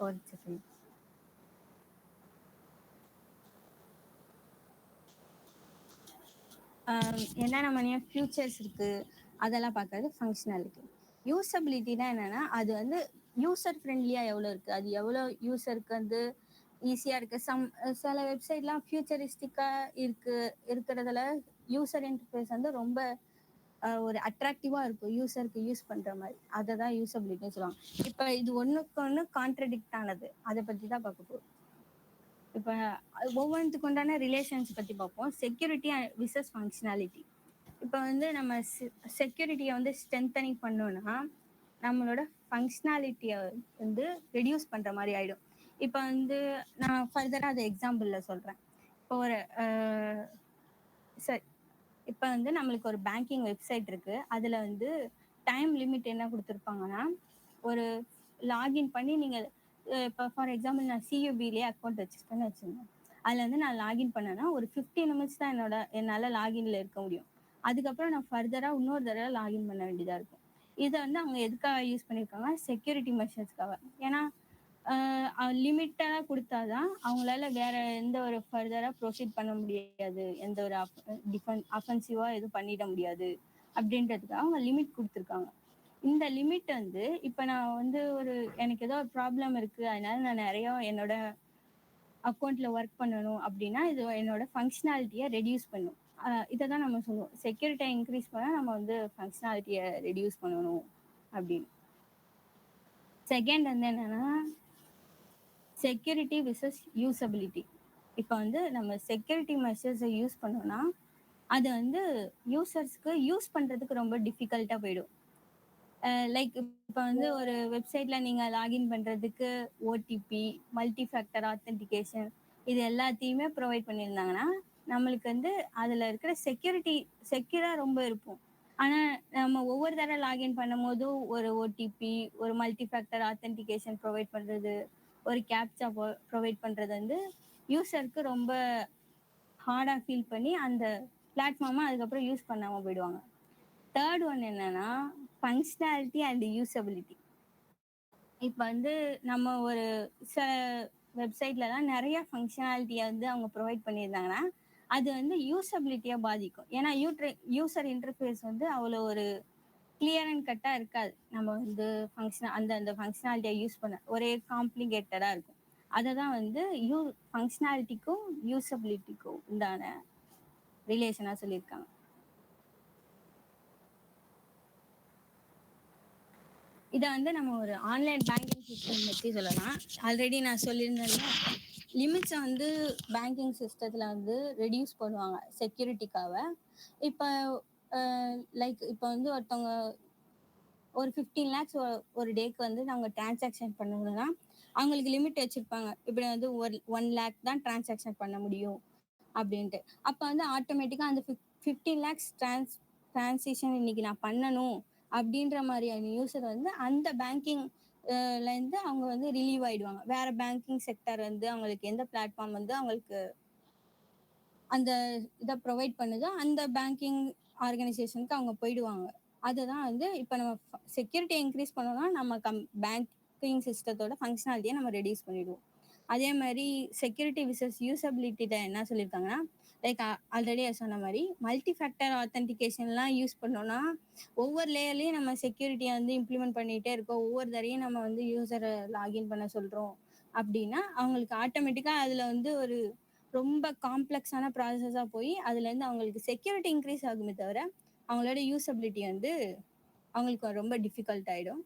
ஒரு செகண்ட். என்னென்ன மாதிரியான ஃபியூச்சர்ஸ் இருக்குது அதெல்லாம் பார்க்கறது ஃபங்க்ஷனாலிட்டி. யூசபிலிட்டினா என்னென்னா, அது வந்து யூசர் ஃப்ரெண்ட்லியாக எவ்வளோ இருக்குது, அது எவ்வளோ யூசருக்கு வந்து ஈஸியாக இருக்குது. சில வெப்சைட்லாம் ஃபியூச்சரிஸ்டிக்காக இருக்கிறதுல யூசர் இன்டர்ஃபேஸ் வந்து ரொம்ப ஒரு அட்ராக்டிவாக இருக்கும் யூசருக்கு யூஸ் பண்ணுற மாதிரி. அதை தான் யூசபிலிட்டின்னு சொல்லுவாங்க. இப்போ இது ஒன்றுக்கு ஒன்று கான்ட்ரடிக்ட் ஆனது, அதை பற்றி தான் பார்க்க போகிறோம். இப்போ ஒவ்வொன்றுத்துக்கு உண்டான ரிலேஷன்ஸ் பற்றி பார்ப்போம். Security versus functionality. இப்போ வந்து நம்ம செக்யூரிட்டியை வந்து ஸ்ட்ரென்தனிங் பண்ணோன்னா நம்மளோட ஃபங்க்ஷனாலிட்டியை வந்து ரெடியூஸ் பண்ணுற மாதிரி ஆகிடும். இப்போ வந்து நான் ஃபர்தராக அதை எக்ஸாம்பிளில் சொல்கிறேன். இப்போ ஒரு சரி, இப்போ வந்து நம்மளுக்கு ஒரு பேங்கிங் வெப்சைட் இருக்குது. அதில் வந்து டைம் லிமிட் என்ன கொடுத்துருப்பாங்கன்னா, ஒரு லாகின் பண்ணி நீங்கள் இப்போ ஃபார் எக்ஸாம்பிள் நான் சியூபிலேயே அக்கௌண்ட் வச்சுருக்கேன்னு வச்சுருந்தேன். அதில் வந்து நான் லாகின் பண்ணேன்னா ஒரு 15 நிமிட்ஸ் தான் என்னால் லாகின்ல இருக்க முடியும். அதுக்கப்புறம் நான் ஃபர்தராக இன்னொரு தடவை லாகின் பண்ண வேண்டியதாக இருக்கும். இதை வந்து அவங்க எதுக்காக யூஸ் பண்ணியிருக்காங்க, செக்யூரிட்டி மெஷர்ஸ்க்காக. ஏன்னா லிமிட்டாக கொடுத்தாதான் அவங்களால வேற எந்த ஒரு ஃபர்தராக ப்ரொசீட் பண்ண முடியாது, எந்த ஒரு அஃபென்சிவாக எதுவும் பண்ணிட முடியாது அப்படின்றதுக்காக அவங்க லிமிட் கொடுத்துருக்காங்க. இந்த லிமிட் வந்து இப்போ நான் வந்து எனக்கு ஏதோ ஒரு ப்ராப்ளம் இருக்குது, அதனால நான் நிறையா என்னோட அக்கௌண்ட்டில் ஒர்க் பண்ணணும் அப்படின்னா இது என்னோட ஃபங்க்ஷனாலிட்டியை ரெடியூஸ் பண்ணும். இதை தான் நம்ம சொல்லுவோம், செக்யூரிட்டியை இன்க்ரீஸ் பண்ணால் நம்ம வந்து ஃபங்க்ஷனாலிட்டியை ரெடியூஸ் பண்ணணும் அப்படின்னு. செகண்ட் வந்து என்னன்னா, செக்யூரிட்டி விசஸ் யூசபிலிட்டி. இப்போ வந்து நம்ம செக்யூரிட்டி மெஷர்ஸை யூஸ் பண்ணோம்னா அது வந்து யூசர்ஸ்க்கு யூஸ் பண்ணுறதுக்கு ரொம்ப டிஃபிகல்ட்டாக போயிடும். லைக் இப்போ வந்து ஒரு வெப்சைட்டில் நீங்கள் லாகின் பண்ணுறதுக்கு ஓடிபி, மல்டி ஃபேக்டர் ஆத்தென்டிகேஷன் இது எல்லாத்தையுமே ப்ரொவைட் பண்ணியிருந்தாங்கன்னா நம்மளுக்கு வந்து அதில் இருக்கிற செக்யூராக ரொம்ப இருக்கும். ஆனால் நம்ம ஒவ்வொரு தடவை லாகின் பண்ணும் போதும் ஒரு ஓடிபி, ஒரு மல்டி ஃபேக்டர் ஆத்தென்டிகேஷன் ப்ரொவைட் பண்ணுறது, ஒரு கேப்சா ப்ரொவைட் பண்ணுறது வந்து யூசருக்கு ரொம்ப ஹார்டாக ஃபீல் பண்ணி அந்த பிளாட்ஃபார்மை அதுக்கப்புறம் யூஸ் பண்ணாமல் போயிடுவாங்க. தேர்ட் ஒன் என்னன்னா, ஃபங்க்ஷனாலிட்டி அண்ட் யூசபிலிட்டி. இப்போ வந்து நம்ம ஒரு சில வெப்சைட்லலாம் நிறைய ஃபங்க்ஷனாலிட்டியை வந்து அவங்க ப்ரொவைட் பண்ணியிருந்தாங்கன்னா அது வந்து யூசபிலிட்டியை பாதிக்கும். ஏன்னா யூசர் இன்டர்ஃபேஸ் வந்து அவ்வளோ ஒரு கிளியர் அண்ட் கட்டாக இருக்காது. நம்ம வந்து அந்த ஃபங்க்ஷனாலிட்டியை யூஸ் பண்ண ஒரே காம்ப்ளிகேட்டடாக இருக்கும். அதை தான் வந்து ஃபங்க்ஷனாலிட்டிக்கும் யூசபிலிட்டிக்கும் உண்டான ரிலேஷனாக சொல்லியிருக்காங்க. இதை வந்து நம்ம ஒரு ஆன்லைன் பேங்கிங் சிஸ்டம் பற்றி சொல்லலாம். ஆல்ரெடி நான் சொல்லியிருந்தேன்னா லிமிட்ஸை வந்து பேங்கிங் சிஸ்டத்தில் வந்து ரெடியூஸ் பண்ணுவாங்க செக்யூரிட்டிக்காக. இப்போ லைக் இப்போ வந்து ஒருத்தவங்க ஒரு 15 lakhs ஒரு டேக்கு வந்து அவங்க டிரான்சாக்ஷன் பண்ணணும்னா அவங்களுக்கு லிமிட் வச்சுருப்பாங்க. இப்படி வந்து 1 lakh தான் டிரான்சாக்ஷன் பண்ண முடியும் அப்படின்ட்டு. அப்போ வந்து ஆட்டோமேட்டிக்காக அந்த 15 lakhs டிரான்சாக்ஷன் இன்னைக்கு நான் பண்ணணும் அப்படின்ற மாதிரியான யூசர் வந்து அந்த பேங்கிங்லேருந்து அவங்க வந்து ரிலீவ் ஆகிடுவாங்க. வேற பேங்கிங் செக்டர் வந்து அவங்களுக்கு எந்த பிளாட்ஃபார்ம் வந்து அவங்களுக்கு அந்த இதை ப்ரொவைட் பண்ணுதோ அந்த பேங்கிங் ஆர்கனைசேஷனுக்கு அவங்க போயிடுவாங்க. அதுதான் வந்து இப்போ நம்ம செக்யூரிட்டியை இன்க்ரீஸ் பண்ணோம்னா நம்ம பேங்கிங் சிஸ்டத்தோட ஃபங்க்ஷனாலிட்டியை நம்ம ரெடியூஸ் பண்ணிடுவோம். அதே மாதிரி செக்யூரிட்டி விசஸ் யூசபிலிட்டியில் என்ன சொல்லியிருக்காங்கன்னா, லைக் ஆல்ரெடி சொன்ன மாதிரி மல்டி ஃபேக்டர் ஆத்தென்டிகேஷன்லாம் யூஸ் பண்ணோம்னா ஒவ்வொரு லேயர்லேயும் நம்ம செக்யூரிட்டியை வந்து இம்ப்ளிமெண்ட் பண்ணிகிட்டே இருக்கோம். ஒவ்வொரு தடையும் நம்ம வந்து யூசரை லாகின் பண்ண சொல்கிறோம் அப்படின்னா அவங்களுக்கு ஆட்டோமேட்டிக்காக அதில் வந்து ஒரு ரொம்ப காம்ப்ளெக்ஸான ப்ராசஸாக போய் அதுலேருந்து அவங்களுக்கு செக்யூரிட்டி இன்க்ரீஸ் ஆகுமே தவிர அவங்களோட யூசபிலிட்டி வந்து அவங்களுக்கு ரொம்ப டிஃபிகல்ட் ஆகிடும்.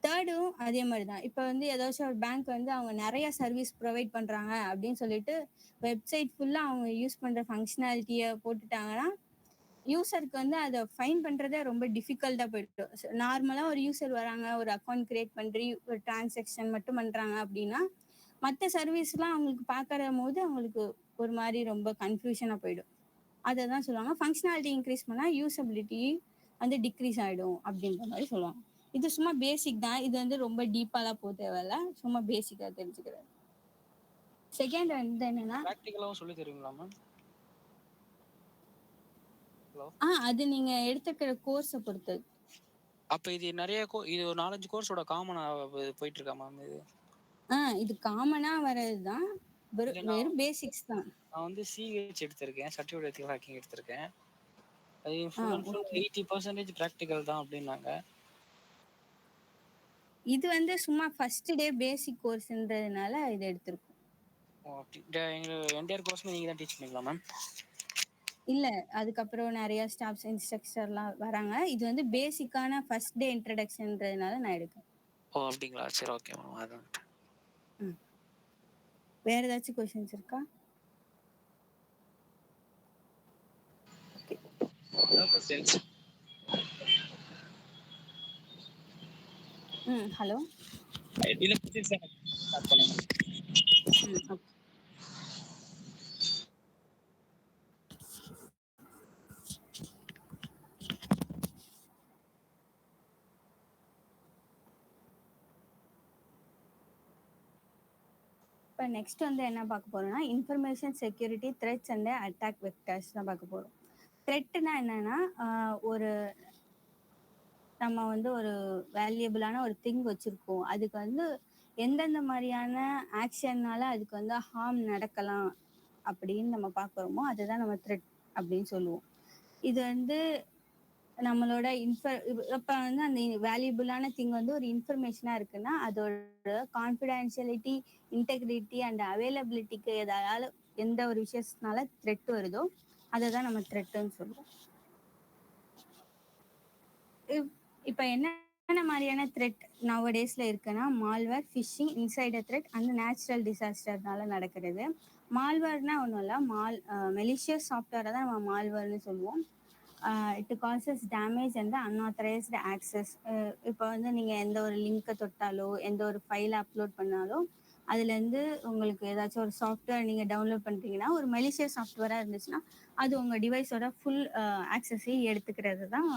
தேர்டும் அதே மாதிரி தான். இப்போ வந்து ஏதாச்சும் ஒரு பேங்க் வந்து அவங்க நிறைய சர்வீஸ் ப்ரொவைட் பண்றாங்க அப்படின்னு சொல்லிட்டு வெப்சைட் ஃபுல்லா அவங்க யூஸ் பண்ற ஃபங்க்ஷனாலிட்டியை போட்டுட்டாங்கன்னா யூசருக்கு வந்து அதை ஃபைன் பண்றதே ரொம்ப டிஃபிகல்ட்டா போயிடும். நார்மலா ஒரு யூசர் வராங்க, ஒரு அக்கௌண்ட் கிரியேட் பண்ணி ஒரு டிரான்சாக்ஷன் மட்டும் பண்றாங்க அப்படின்னா மற்ற சர்வீஸ்லாம் அவங்களுக்கு பார்க்கற போது அவங்களுக்கு ஒரு மாதிரி ரொம்ப கன்ஃபியூஷனா போயிடும். அதை தான் சொல்லுவாங்க ஃபங்க்ஷனாலிட்டி இன்க்ரீஸ் பண்ணா யூசபிலிட்டி வந்து டிக்ரீஸ் ஆயிடும் அப்படின்ற மாதிரி சொல்லுவாங்க. இது சும்மா பேசிக் தான். இது வந்து ரொம்ப டீப்பாலாம் போக தேவையில்ல. சும்மா பேசிக்கா தெரிஞ்சுக்கிறது. செகண்ட் வந்து என்னன்னா பிராக்டிகலாவும் சொல்லி தருவீங்களா மேம்? ஹலோ. அது நீங்க எடுத்துக்கிற கோர்ஸை பொறுத்தது. அப்ப இது நிறைய இது ஒரு 4-5 கோர்ஸோட காமனா போயிட்டு இருக்கா மேம் இது? இது காமனா வர்றதுதான். வெறும் பேசிக்ஸ் தான். நான் வந்து சிஹெச் எடுத்திருக்கேன், சர்டிஃபிகேட் எத்திக்கல் ஹேக்கிங் எடுத்திருக்கேன். அது full and full okay. 80% practical தான் அப்படின்னாங்க. இது வந்து சும்மா ஃபர்ஸ்ட் டே பேசிக் கோர்ஸ்ன்றதுனால இது எடுத்திருக்கோம். என்டையர் கோர்ஸ்மே நீங்க தான் டீச் பண்ணீங்களா மேம்? இல்ல, அதுக்கப்புறம் நிறைய ஸ்டாஃப்ஸ் இன்ஸ்ட்ரக்டர்லாம் வராங்க. இது வந்து பேசிக்கான ஃபர்ஸ்ட் டே இன்ட்ரடக்ஷன்றதுனால நான் எடுக்கிறேன். ஓ அப்படிங்களா? சரி, ஓகே மேம். அதான். வேற ஏதாச்சும் கொஸ்டின்ஸ் இருக்கா? No questions. ஹலோ. இல்ல क्वेश्चंस ஸ்டார்ட் பண்ணுங்க. ஓகே. இப்போ நெக்ஸ்ட் வந்து என்ன பார்க்க போறோம்னா information security threats and attack vectors தான் பார்க்க போறோம். த்ரெட்னா என்னன்னா ஒரு நம்ம வந்து ஒரு வேல்யூபிளான ஒரு திங் வச்சிருக்கோம். அதுக்கு வந்து எந்தெந்த மாதிரியான ஆக்ஷன்னால அதுக்கு வந்து ஹார்ம் நடக்கலாம் அப்படின்னு நம்ம பார்க்குறோமோ அதுதான் நம்ம த்ரெட் அப்படின்னு சொல்லுவோம். இது வந்து நம்மளோட இப்போ வந்து அந்த வேல்யூபிளான திங் வந்து ஒரு இன்ஃபர்மேஷனா இருக்குன்னா அதோட கான்ஃபிடென்ஷியலிட்டி, இன்டெகிரிட்டி அண்ட் அவைலபிலிட்டிக்கு ஏதாவது எந்த ஒரு விஷயத்தினால த்ரெட் வருதோ அதை தான் நம்ம த்ரெட்டுன்னு சொல்லுவோம். இப்போ என்னென்ன மாதிரியான த்ரெட் நவடேஸ்ல இருக்குன்னா malware, phishing, insider threat and natural டிசாஸ்டர்னால நடக்கிறது. மால்வேர்னா ஒன்றும் இல்லை, மெலிஷியஸ் சாஃப்ட்வேரை தான் நம்ம மால்வேர்னு சொல்லுவோம். It causes damage and unauthorised access. இப்போ வந்து நீங்கள் எந்த ஒரு லிங்கை தொட்டாலோ எந்த ஒரு ஃபைலை அப்லோட் பண்ணாலோ அதுலேருந்து உங்களுக்கு ஏதாச்சும் ஒரு சாஃப்ட்வேர் நீங்கள் டவுன்லோட் பண்ணுறீங்கன்னா ஒரு மெலிஷியஸ் சாஃப்ட்வேராக இருந்துச்சுன்னா அது உங்கள் டிவைஸோட ஃபுல் ஆக்சஸையும் எடுத்துக்கிறது தான்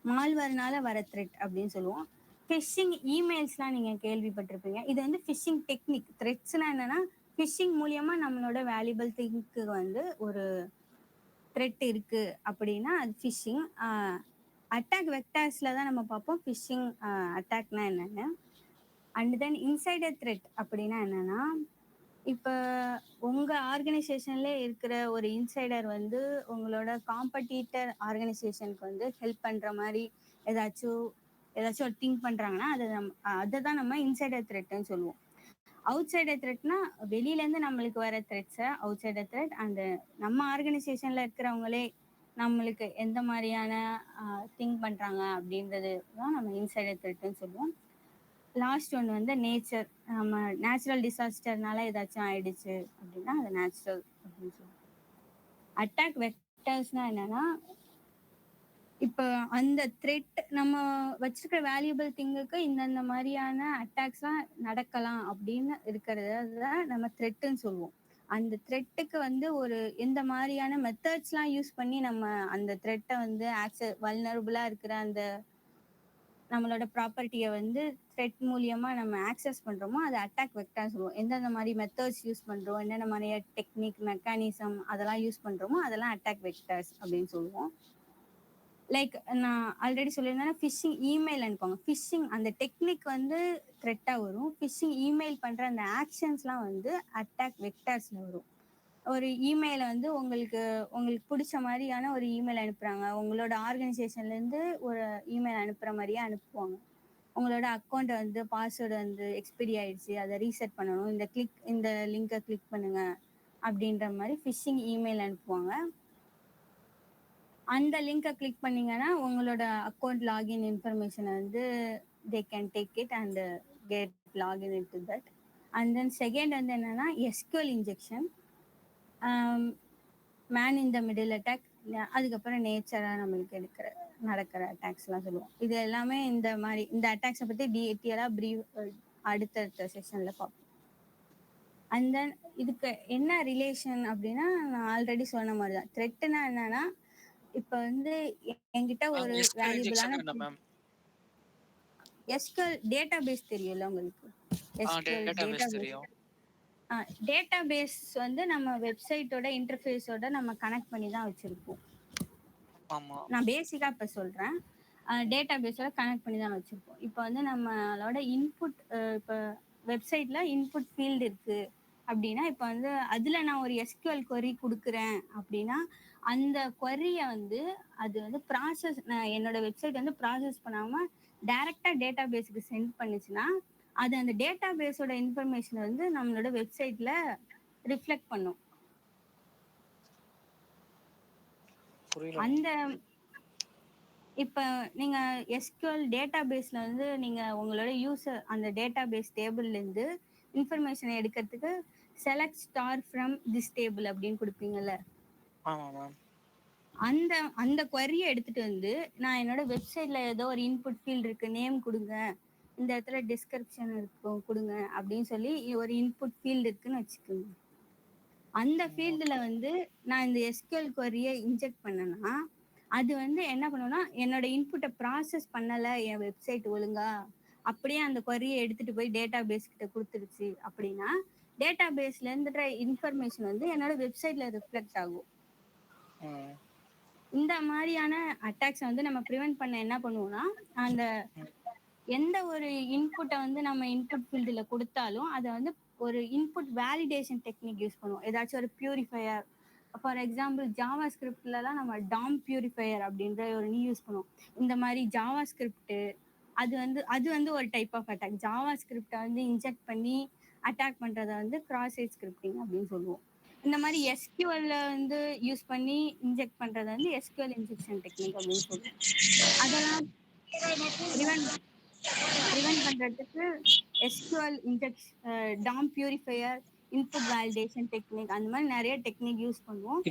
மால்வேர்னால வர த்ரெட் அப்படின்னு சொல்லுவோம். ஃபிஷிங் இமெயில்ஸ்லாம் நீங்கள் கேள்விப்பட்டிருப்பீங்க. இது வந்து ஃபிஷிங் டெக்னிக். த்ரெட்ஸ்லாம் என்னன்னா ஃபிஷிங் மூலியமா நம்மளோட வேல்யூபிள் திங்க்கு வந்து ஒரு த்ரெட் இருக்கு அப்படின்னா அது ஃபிஷிங். அட்டாக் வெக்டர்ஸ்ல தான் நம்ம பார்ப்போம் ஃபிஷிங் அட்டாக்னா என்னன்னு. அண்ட் தென் இன்சைடர் த்ரெட் அப்படின்னா என்னன்னா இப்போ உங்கள் ஆர்கனைசேஷன்லேயே இருக்கிற ஒரு இன்சைடர் வந்து உங்களோட காம்படிட்டர் ஆர்கனைசேஷனுக்கு வந்து ஹெல்ப் பண்ணுற மாதிரி ஏதாச்சும் ஒரு திங்க் பண்ணுறாங்கன்னா அதை தான் நம்ம இன்சைடர் த்ரெட்னு சொல்லுவோம். அவுட் சைடர் த்ரெட்னா வெளியிலேருந்து நம்மளுக்கு வர த்ரெட்ஸை அவுட் சைடர் த்ரெட். அந்த நம்ம ஆர்கனைசேஷனில் இருக்கிறவங்களே நம்மளுக்கு எந்த மாதிரியான திங்க் பண்ணுறாங்க அப்படின்றது தான் நம்ம இன்சைடர் த்ரெட்னு சொல்லுவோம். லாஸ்ட் ஒன்று வந்து நேச்சர். நம்ம நேச்சுரல் டிசாஸ்டர்னால ஏதாச்சும் ஆயிடுச்சு அப்படின்னா அது நேச்சுரல் அப்படின்னு சொல்லுவோம். அட்டாக் வெக்டர்ஸ்னா என்னன்னா இப்போ அந்த த்ரெட் நம்ம வச்சிருக்கிற வேல்யூபிள் திங்குக்கு இந்தந்த மாதிரியான அட்டாக்ஸ்லாம் நடக்கலாம் அப்படின்னு இருக்கிறத நம்ம த்ரெட்டுன்னு சொல்லுவோம். அந்த த்ரெட்டுக்கு வந்து ஒரு எந்த மாதிரியான மெத்தட்ஸ்லாம் யூஸ் பண்ணி நம்ம அந்த த்ரெட்டை வந்து வல்னரபுளாக இருக்கிற அந்த நம்மளோட ப்ராப்பர்ட்டியை வந்து த்ரெட் மூலியமா நம்ம ஆக்சஸ் பண்றோமோ அது அட்டாக் வெக்டர் சொல்லுவோம். எந்தெந்த மாதிரி மெத்தட்ஸ் யூஸ் பண்றோம், என்னென்ன மாதிரியா டெக்னிக், மெக்கானிசம் அதெல்லாம் யூஸ் பண்றோமோ அதெல்லாம் அட்டாக் வெக்டர்ஸ் அப்படின்னு சொல்லுவோம். லைக் நான் ஆல்ரெடி சொல்லியிருந்தேன்னா ஃபிஷிங் இமெயில் அனுப்புவாங்க. ஃபிஷிங் அந்த டெக்னிக் வந்து த்ரெட்டாக வரும். ஃபிஷிங் இமெயில் பண்ணுற அந்த ஆக்ஷன்ஸ்லாம் வந்து அட்டாக் வெக்டர்ஸில் வரும். ஒரு இமெயிலை வந்து உங்களுக்கு பிடிச்ச மாதிரியான ஒரு இமெயில் அனுப்புகிறாங்க. உங்களோட ஆர்கனைசேஷன்லேருந்து ஒரு இமெயில் அனுப்புகிற மாதிரியே அனுப்புவாங்க. உங்களோட அக்கௌண்ட்டை வந்து பாஸ்வேர்டு வந்து எக்ஸ்பைரி ஆயிடுச்சு, அதை ரீசெட் பண்ணணும், இந்த லிங்கை கிளிக் பண்ணுங்க அப்படின்ற மாதிரி ஃபிஷிங் இமெயில் அனுப்புவாங்க. அந்த லிங்கை கிளிக் பண்ணீங்கன்னா உங்களோட அக்கௌண்ட் லாகின் இன்ஃபர்மேஷனை வந்து they can take it and get login into that. And then second வந்து என்னன்னா SQL injection, man in the middle attack, அதுக்கப்புறம் நேச்சராக நம்மளுக்கு நடக்கிற அட்டாக்ஸ்லாம் சொல்லுவோம். இது எல்லாமே இந்த மாதிரி இந்த அட்டாக்ஸை பற்றி டீட்டெயிலாக அடுத்தடுத்த செஷனில் பார்ப்போம். அண்ட் தென் இதுக்கு என்ன ரிலேஷன் அப்படின்னா, நான் ஆல்ரெடி சொன்ன மாதிரி தான். த்ரெட்டுனா என்னன்னா, இப்போ வந்து என்கிட்ட ஒரு வேல்யூபிளான எஸ்கியூஎல் டேட்டா பேஸ் தெரியும்ல உங்களுக்கு? SQL database. Database வந்து நம்ம வெப்சைட்டோட இன்டர்ஃபேஸோட நம்ம கனெக்ட் பண்ணி தான் வச்சிருப்போம். நான் பேசிக்கா இப்ப சொல்றேன். டேட்டா பேஸோட கனெக்ட் பண்ணி தான் வச்சிருப்போம். இப்போ வந்து நம்மளோட இன்புட், இப்போ வெப்சைட்ல இன்புட் ஃபீல்டு இருக்கு அப்படின்னா, இப்போ வந்து அதுல நான் ஒரு எஸ்கியூஎல் கொரி கொடுக்குறேன் அப்படின்னா, அந்த கொரியை வந்து அது வந்து ப்ராசஸ், என்னோட வெப்சைட் வந்து ப்ராசஸ் பண்ணாம டைரக்டா டேட்டா பேஸுக்கு சென்ட் பண்ணுச்சுன்னா, அது அந்த டேட்டா பேஸோட இன்ஃபர்மேஷன் வந்து நம்மளோட வெப்சைட்ல ரிஃப்ளெக்ட் பண்ணும். அந்த இப்ப நீங்க எஸ்கியூஎல் டேட்டா பேஸ்ல வந்து நீங்க உங்களோட யூசர் அந்த டேட்டா பேஸ் டேபிள்ல இருந்து இன்ஃபர்மேஷன் எடுக்கிறதுக்கு select star from this table அப்படின்னு கொடுப்பீங்கல்ல. அந்த அந்த கொரியை எடுத்துட்டு வந்து நான் என்னோட வெப்சைட்ல ஏதோ ஒரு இன்புட் ஃபீல்ட் இருக்கு, நேம் கொடுங்க, இந்த இடத்துல டிஸ்கிரிப்ஷன் இருக்கும் கொடுங்க அப்படின்னு சொல்லி ஒரு இன்புட் ஃபீல்டு இருக்குன்னு வச்சுக்கோங்க. அந்த ஃபீல்டுல வந்து நான் இந்த எஸ்கியூஎல் கொரியை இன்ஜெக்ட் பண்ணேன்னா, அது வந்து என்ன பண்ணுன்னா, என்னோட இன்புட்டை ப்ராசஸ் பண்ணல என் வெப்சைட் ஒழுங்கா, அப்படியே அந்த கொரியை எடுத்துட்டு போய் டேட்டா பேஸ் கிட்ட கொடுத்துருச்சு அப்படின்னா, டேட்டா பேஸ்ல இருந்துற இன்ஃபர்மேஷன் வந்து என்னோட வெப்சைட்ல ரிஃப்ளெக்ட் ஆகும். இந்த மாதிரியான அட்டாக்ஸை வந்து நம்ம ப்ரிவென்ட் பண்ண என்ன பண்ணுவோம்னா, அந்த எந்த ஒரு இன்புட்டை வந்து நம்ம இன்புட் ஃபீல்டில் கொடுத்தாலும் அதை வந்து ஒரு இன்புட் வேலிடேஷன் டெக்னிக் யூஸ் பண்ணுவோம். ஏதாச்சும் ஒரு பியூரிஃபையர், ஃபார் எக்ஸாம்பிள் ஜாவா ஸ்கிரிப்ட்லலாம் நம்ம டாம் பியூரிஃபையர் அப்படின்ற ஒரு யூஸ் பண்ணுவோம். இந்த மாதிரி ஜாவா ஸ்கிரிப்ட் அது வந்து ஒரு டைப் ஆஃப் அட்டாக். ஜாவா ஸ்கிரிப்டை வந்து இன்ஜெக்ட் பண்ணி அட்டாக் பண்றத வந்து கிராஸ் சைட் ஸ்கிரிப்டிங் அப்படின்னு சொல்லுவோம். இந்த மாதிரி எஸ்கியூஎல்ல வந்து யூஸ் பண்ணி இன்ஜெக்ட் பண்றத வந்து எஸ்கியூஎல் இன்ஜெக்ஷன் டெக்னிக் அப்படின்னு சொல்லுவோம். அதெல்லாம் ப்ரிவென்ட் பண்றதுக்கு SQL Tom purifier, input validation technique, அந்த மாதிரி நிறைய டெக்னிக் யூஸ் பண்ணுவோம்.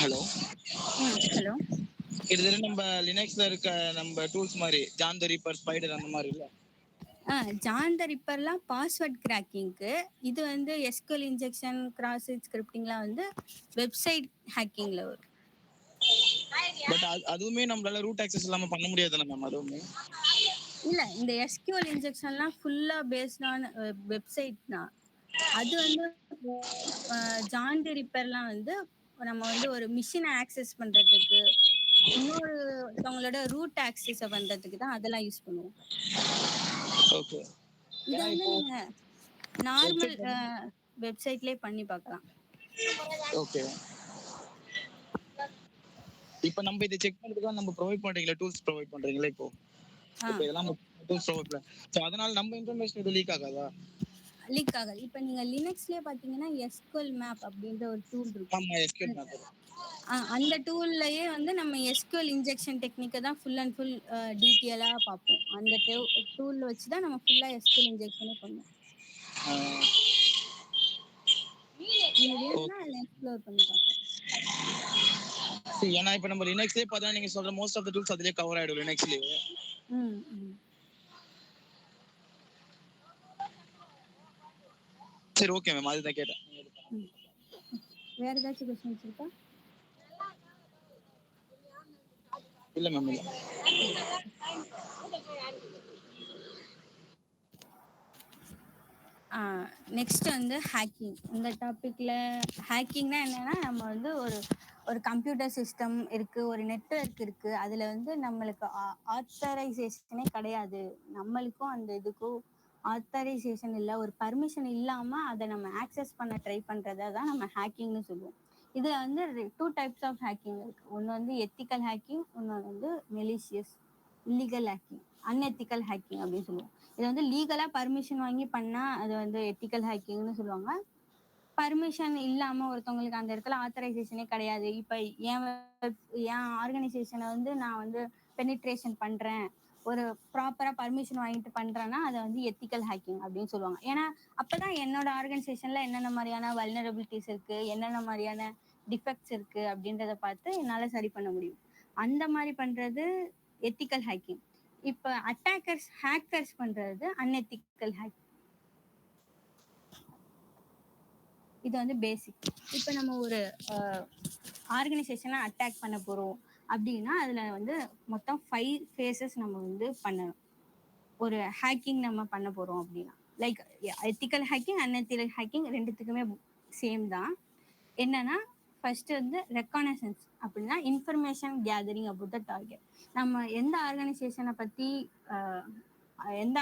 ஹலோ ஹலோ, இது நம்ம லினக்ஸ்ல இருக்க நம்ம டூல்ஸ் மாதிரி ஜான் தி ரிப்பர், ஸ்பைடர் அந்த மாதிரி இல்ல? ஜான் தி ரிப்பர்லாம் பாஸ்வேர்ட் கிராக்கிங்க்கு, இது வந்து எஸ்கியூஎல் இன்ஜெக்ஷன் கிராஸ் சைட் ஸ்கிரிப்டிங்லாம் வந்து வெப்சைட் ஹேக்கிங்ல வரும். பட் அதுவுமே நம்மளால ரூட் ஆக்சஸ் இல்லாம பண்ண முடியாதுல மேம்? அதுவுமே இல்ல, இந்த எஸ்கியூஎல் இன்ஜெக்ஷன்லாம் ஃபுல்லா பேஸ்ட் ஆன் வெப்சைட் தான். அது வந்து ஜான் தி ரிப்பர்லாம் வந்து நம்ம வந்து ஒரு மிஷினை ஆக்சஸ் பண்றதுக்கு, இன்னொருத்தவங்களோட ரூட் ஆக்சஸ் பண்றதுக்கு தான் அதெல்லாம் யூஸ் பண்ணுவோம். ஓகே, இத வந்து நீங்க நார்மல் வெப்சைட்லயே பண்ணி பார்க்கலாம். ஓகே. இப்போ நம்ம இத செக் பண்றதுக்கு நம்ம ப்ரொவைட் பண்றீங்களா, டூல்ஸ் ப்ரொவைட் பண்றீங்களா? இப்போ இதெல்லாம் டூல்ஸ் ப்ரொவைட் பண்ண, சோ அதனால நம்ம இன்ஃபர்மேஷன் இது லீக் ஆகாதா? லீக் ஆகாது. இப்போ நீங்க லினக்ஸ்லயே பாத்தீங்கன்னா எஸ்கியூஎல் மேப் அப்படின்ற ஒரு டூல் இருக்கு. ஆமா, எஸ்கியூஎல் மேப். அந்த டூல்லயே வந்து நம்ம எஸ்கியூஎல் இன்ஜெக்ஷன் டெக்னிக்கை தான் ஃபுல் அண்ட் ஃபுல் டீட்டெயிலா பார்ப்போம். அந்த டூல்ல வச்சு தான் நம்ம ஃபுல்லா எஸ்கியூஎல் இன்ஜெக்ஷனே பண்ணுவோம். நீங்க வேணும்னா அதை எக்ஸ்ப்ளோர் பண்ணி பார்க்கலாம். ஏன்னா இப்போ நம்ம லினக்ஸ்லயே பார்த்தா நீங்க சொல்ற மோஸ்ட் ஆஃப் தி டூல்ஸ் அதிலே கவர் ஆயிடும் லினக்ஸ்லயே. சரி, ஓகே மேம், அதுதான் கேட்டேன். வேற ஏதாச்சும் क्वेश्चंस இருக்கா? இல்ல மேம், இல்ல. நெக்ஸ்ட் வந்து ஹேக்கிங். இந்த டாபிக்ல ஹேக்கிங்னா என்னன்னா, நம்ம வந்து ஒரு கம்ப்யூட்டர் சிஸ்டம் இருக்கு, ஒரு நெட்வொர்க் இருக்கு, அதுல வந்து நம்மளுக்கு ஆத்தரைசேஷனே கிடையாது, நம்மளுக்கும் அந்த இதுக்கும் ஆத்தரைசேஷன் இல்லை, ஒரு பர்மிஷன் இல்லாம அதை நம்ம ஆக்சஸ் பண்ண ட்ரை பண்றதை தான் நம்ம ஹேக்கிங்னு சொல்லுவோம். இதுல வந்து 2 டைப்ஸ் ஆஃப் ஹேக்கிங் இருக்கு. ஒன்று வந்து எத்திக்கல் ஹேக்கிங், இன்னொன்று வந்து malicious illegal hacking, unethical hacking அப்படின்னு சொல்லுவோம். இது வந்து லீகலா பர்மிஷன் வாங்கி பண்ணா அது வந்து எத்திக்கல் ஹேக்கிங்னு சொல்லுவாங்க. பர்மிஷன் இல்லாம ஒருத்தவங்களுக்கு அந்த இடத்துல ஆத்தரைசேஷனே கிடையாது. இப்ப என் என் ஆர்கனைசேஷனை வந்து நான் வந்து பெனிட்ரேஷன் பண்றேன், ஒரு ப்ராப்பரா பர்மிஷன் வாங்கிட்டு பண்றேன்னா அதை வந்து எத்திக்கல் ஹேக்கிங் அப்படின்னு சொல்லுவாங்க. ஏன்னா அப்பதான் என்னோட ஆர்கனைசேஷன்ல என்னென்ன மாதிரியான வல்னரபிலிட்டிஸ் இருக்கு, என்னென்ன மாதிரியான டிஃபெக்ட்ஸ் இருக்கு அப்படின்றத பார்த்து என்னால சரி பண்ண முடியும். அந்த மாதிரி பண்றது எத்திக்கல் ஹேக்கிங். இப்ப அட்டாக்கர்ஸ் ஹேக்கர்ஸ் பண்றது அன்எத்திக்கல் ஹேக்கிங். இது வந்து பேசிக். இப்போ நம்ம ஒரு ஆர்கனைசேஷனை அட்டாக் பண்ண போறோம் அப்படின்னா அதுல வந்து மொத்தம் 5 phases நம்ம வந்து பண்ணணும். ஒரு ஹேக்கிங் நம்ம பண்ண போறோம் அப்படின்னா like ethical hacking unethical hacking ரெண்டுத்துக்குமே சேம் தான். என்னன்னா ஃபர்ஸ்ட் வந்து ரெக்கானசன்ஸ் அப்படின்னா information gathering about the target. நம்ம எந்த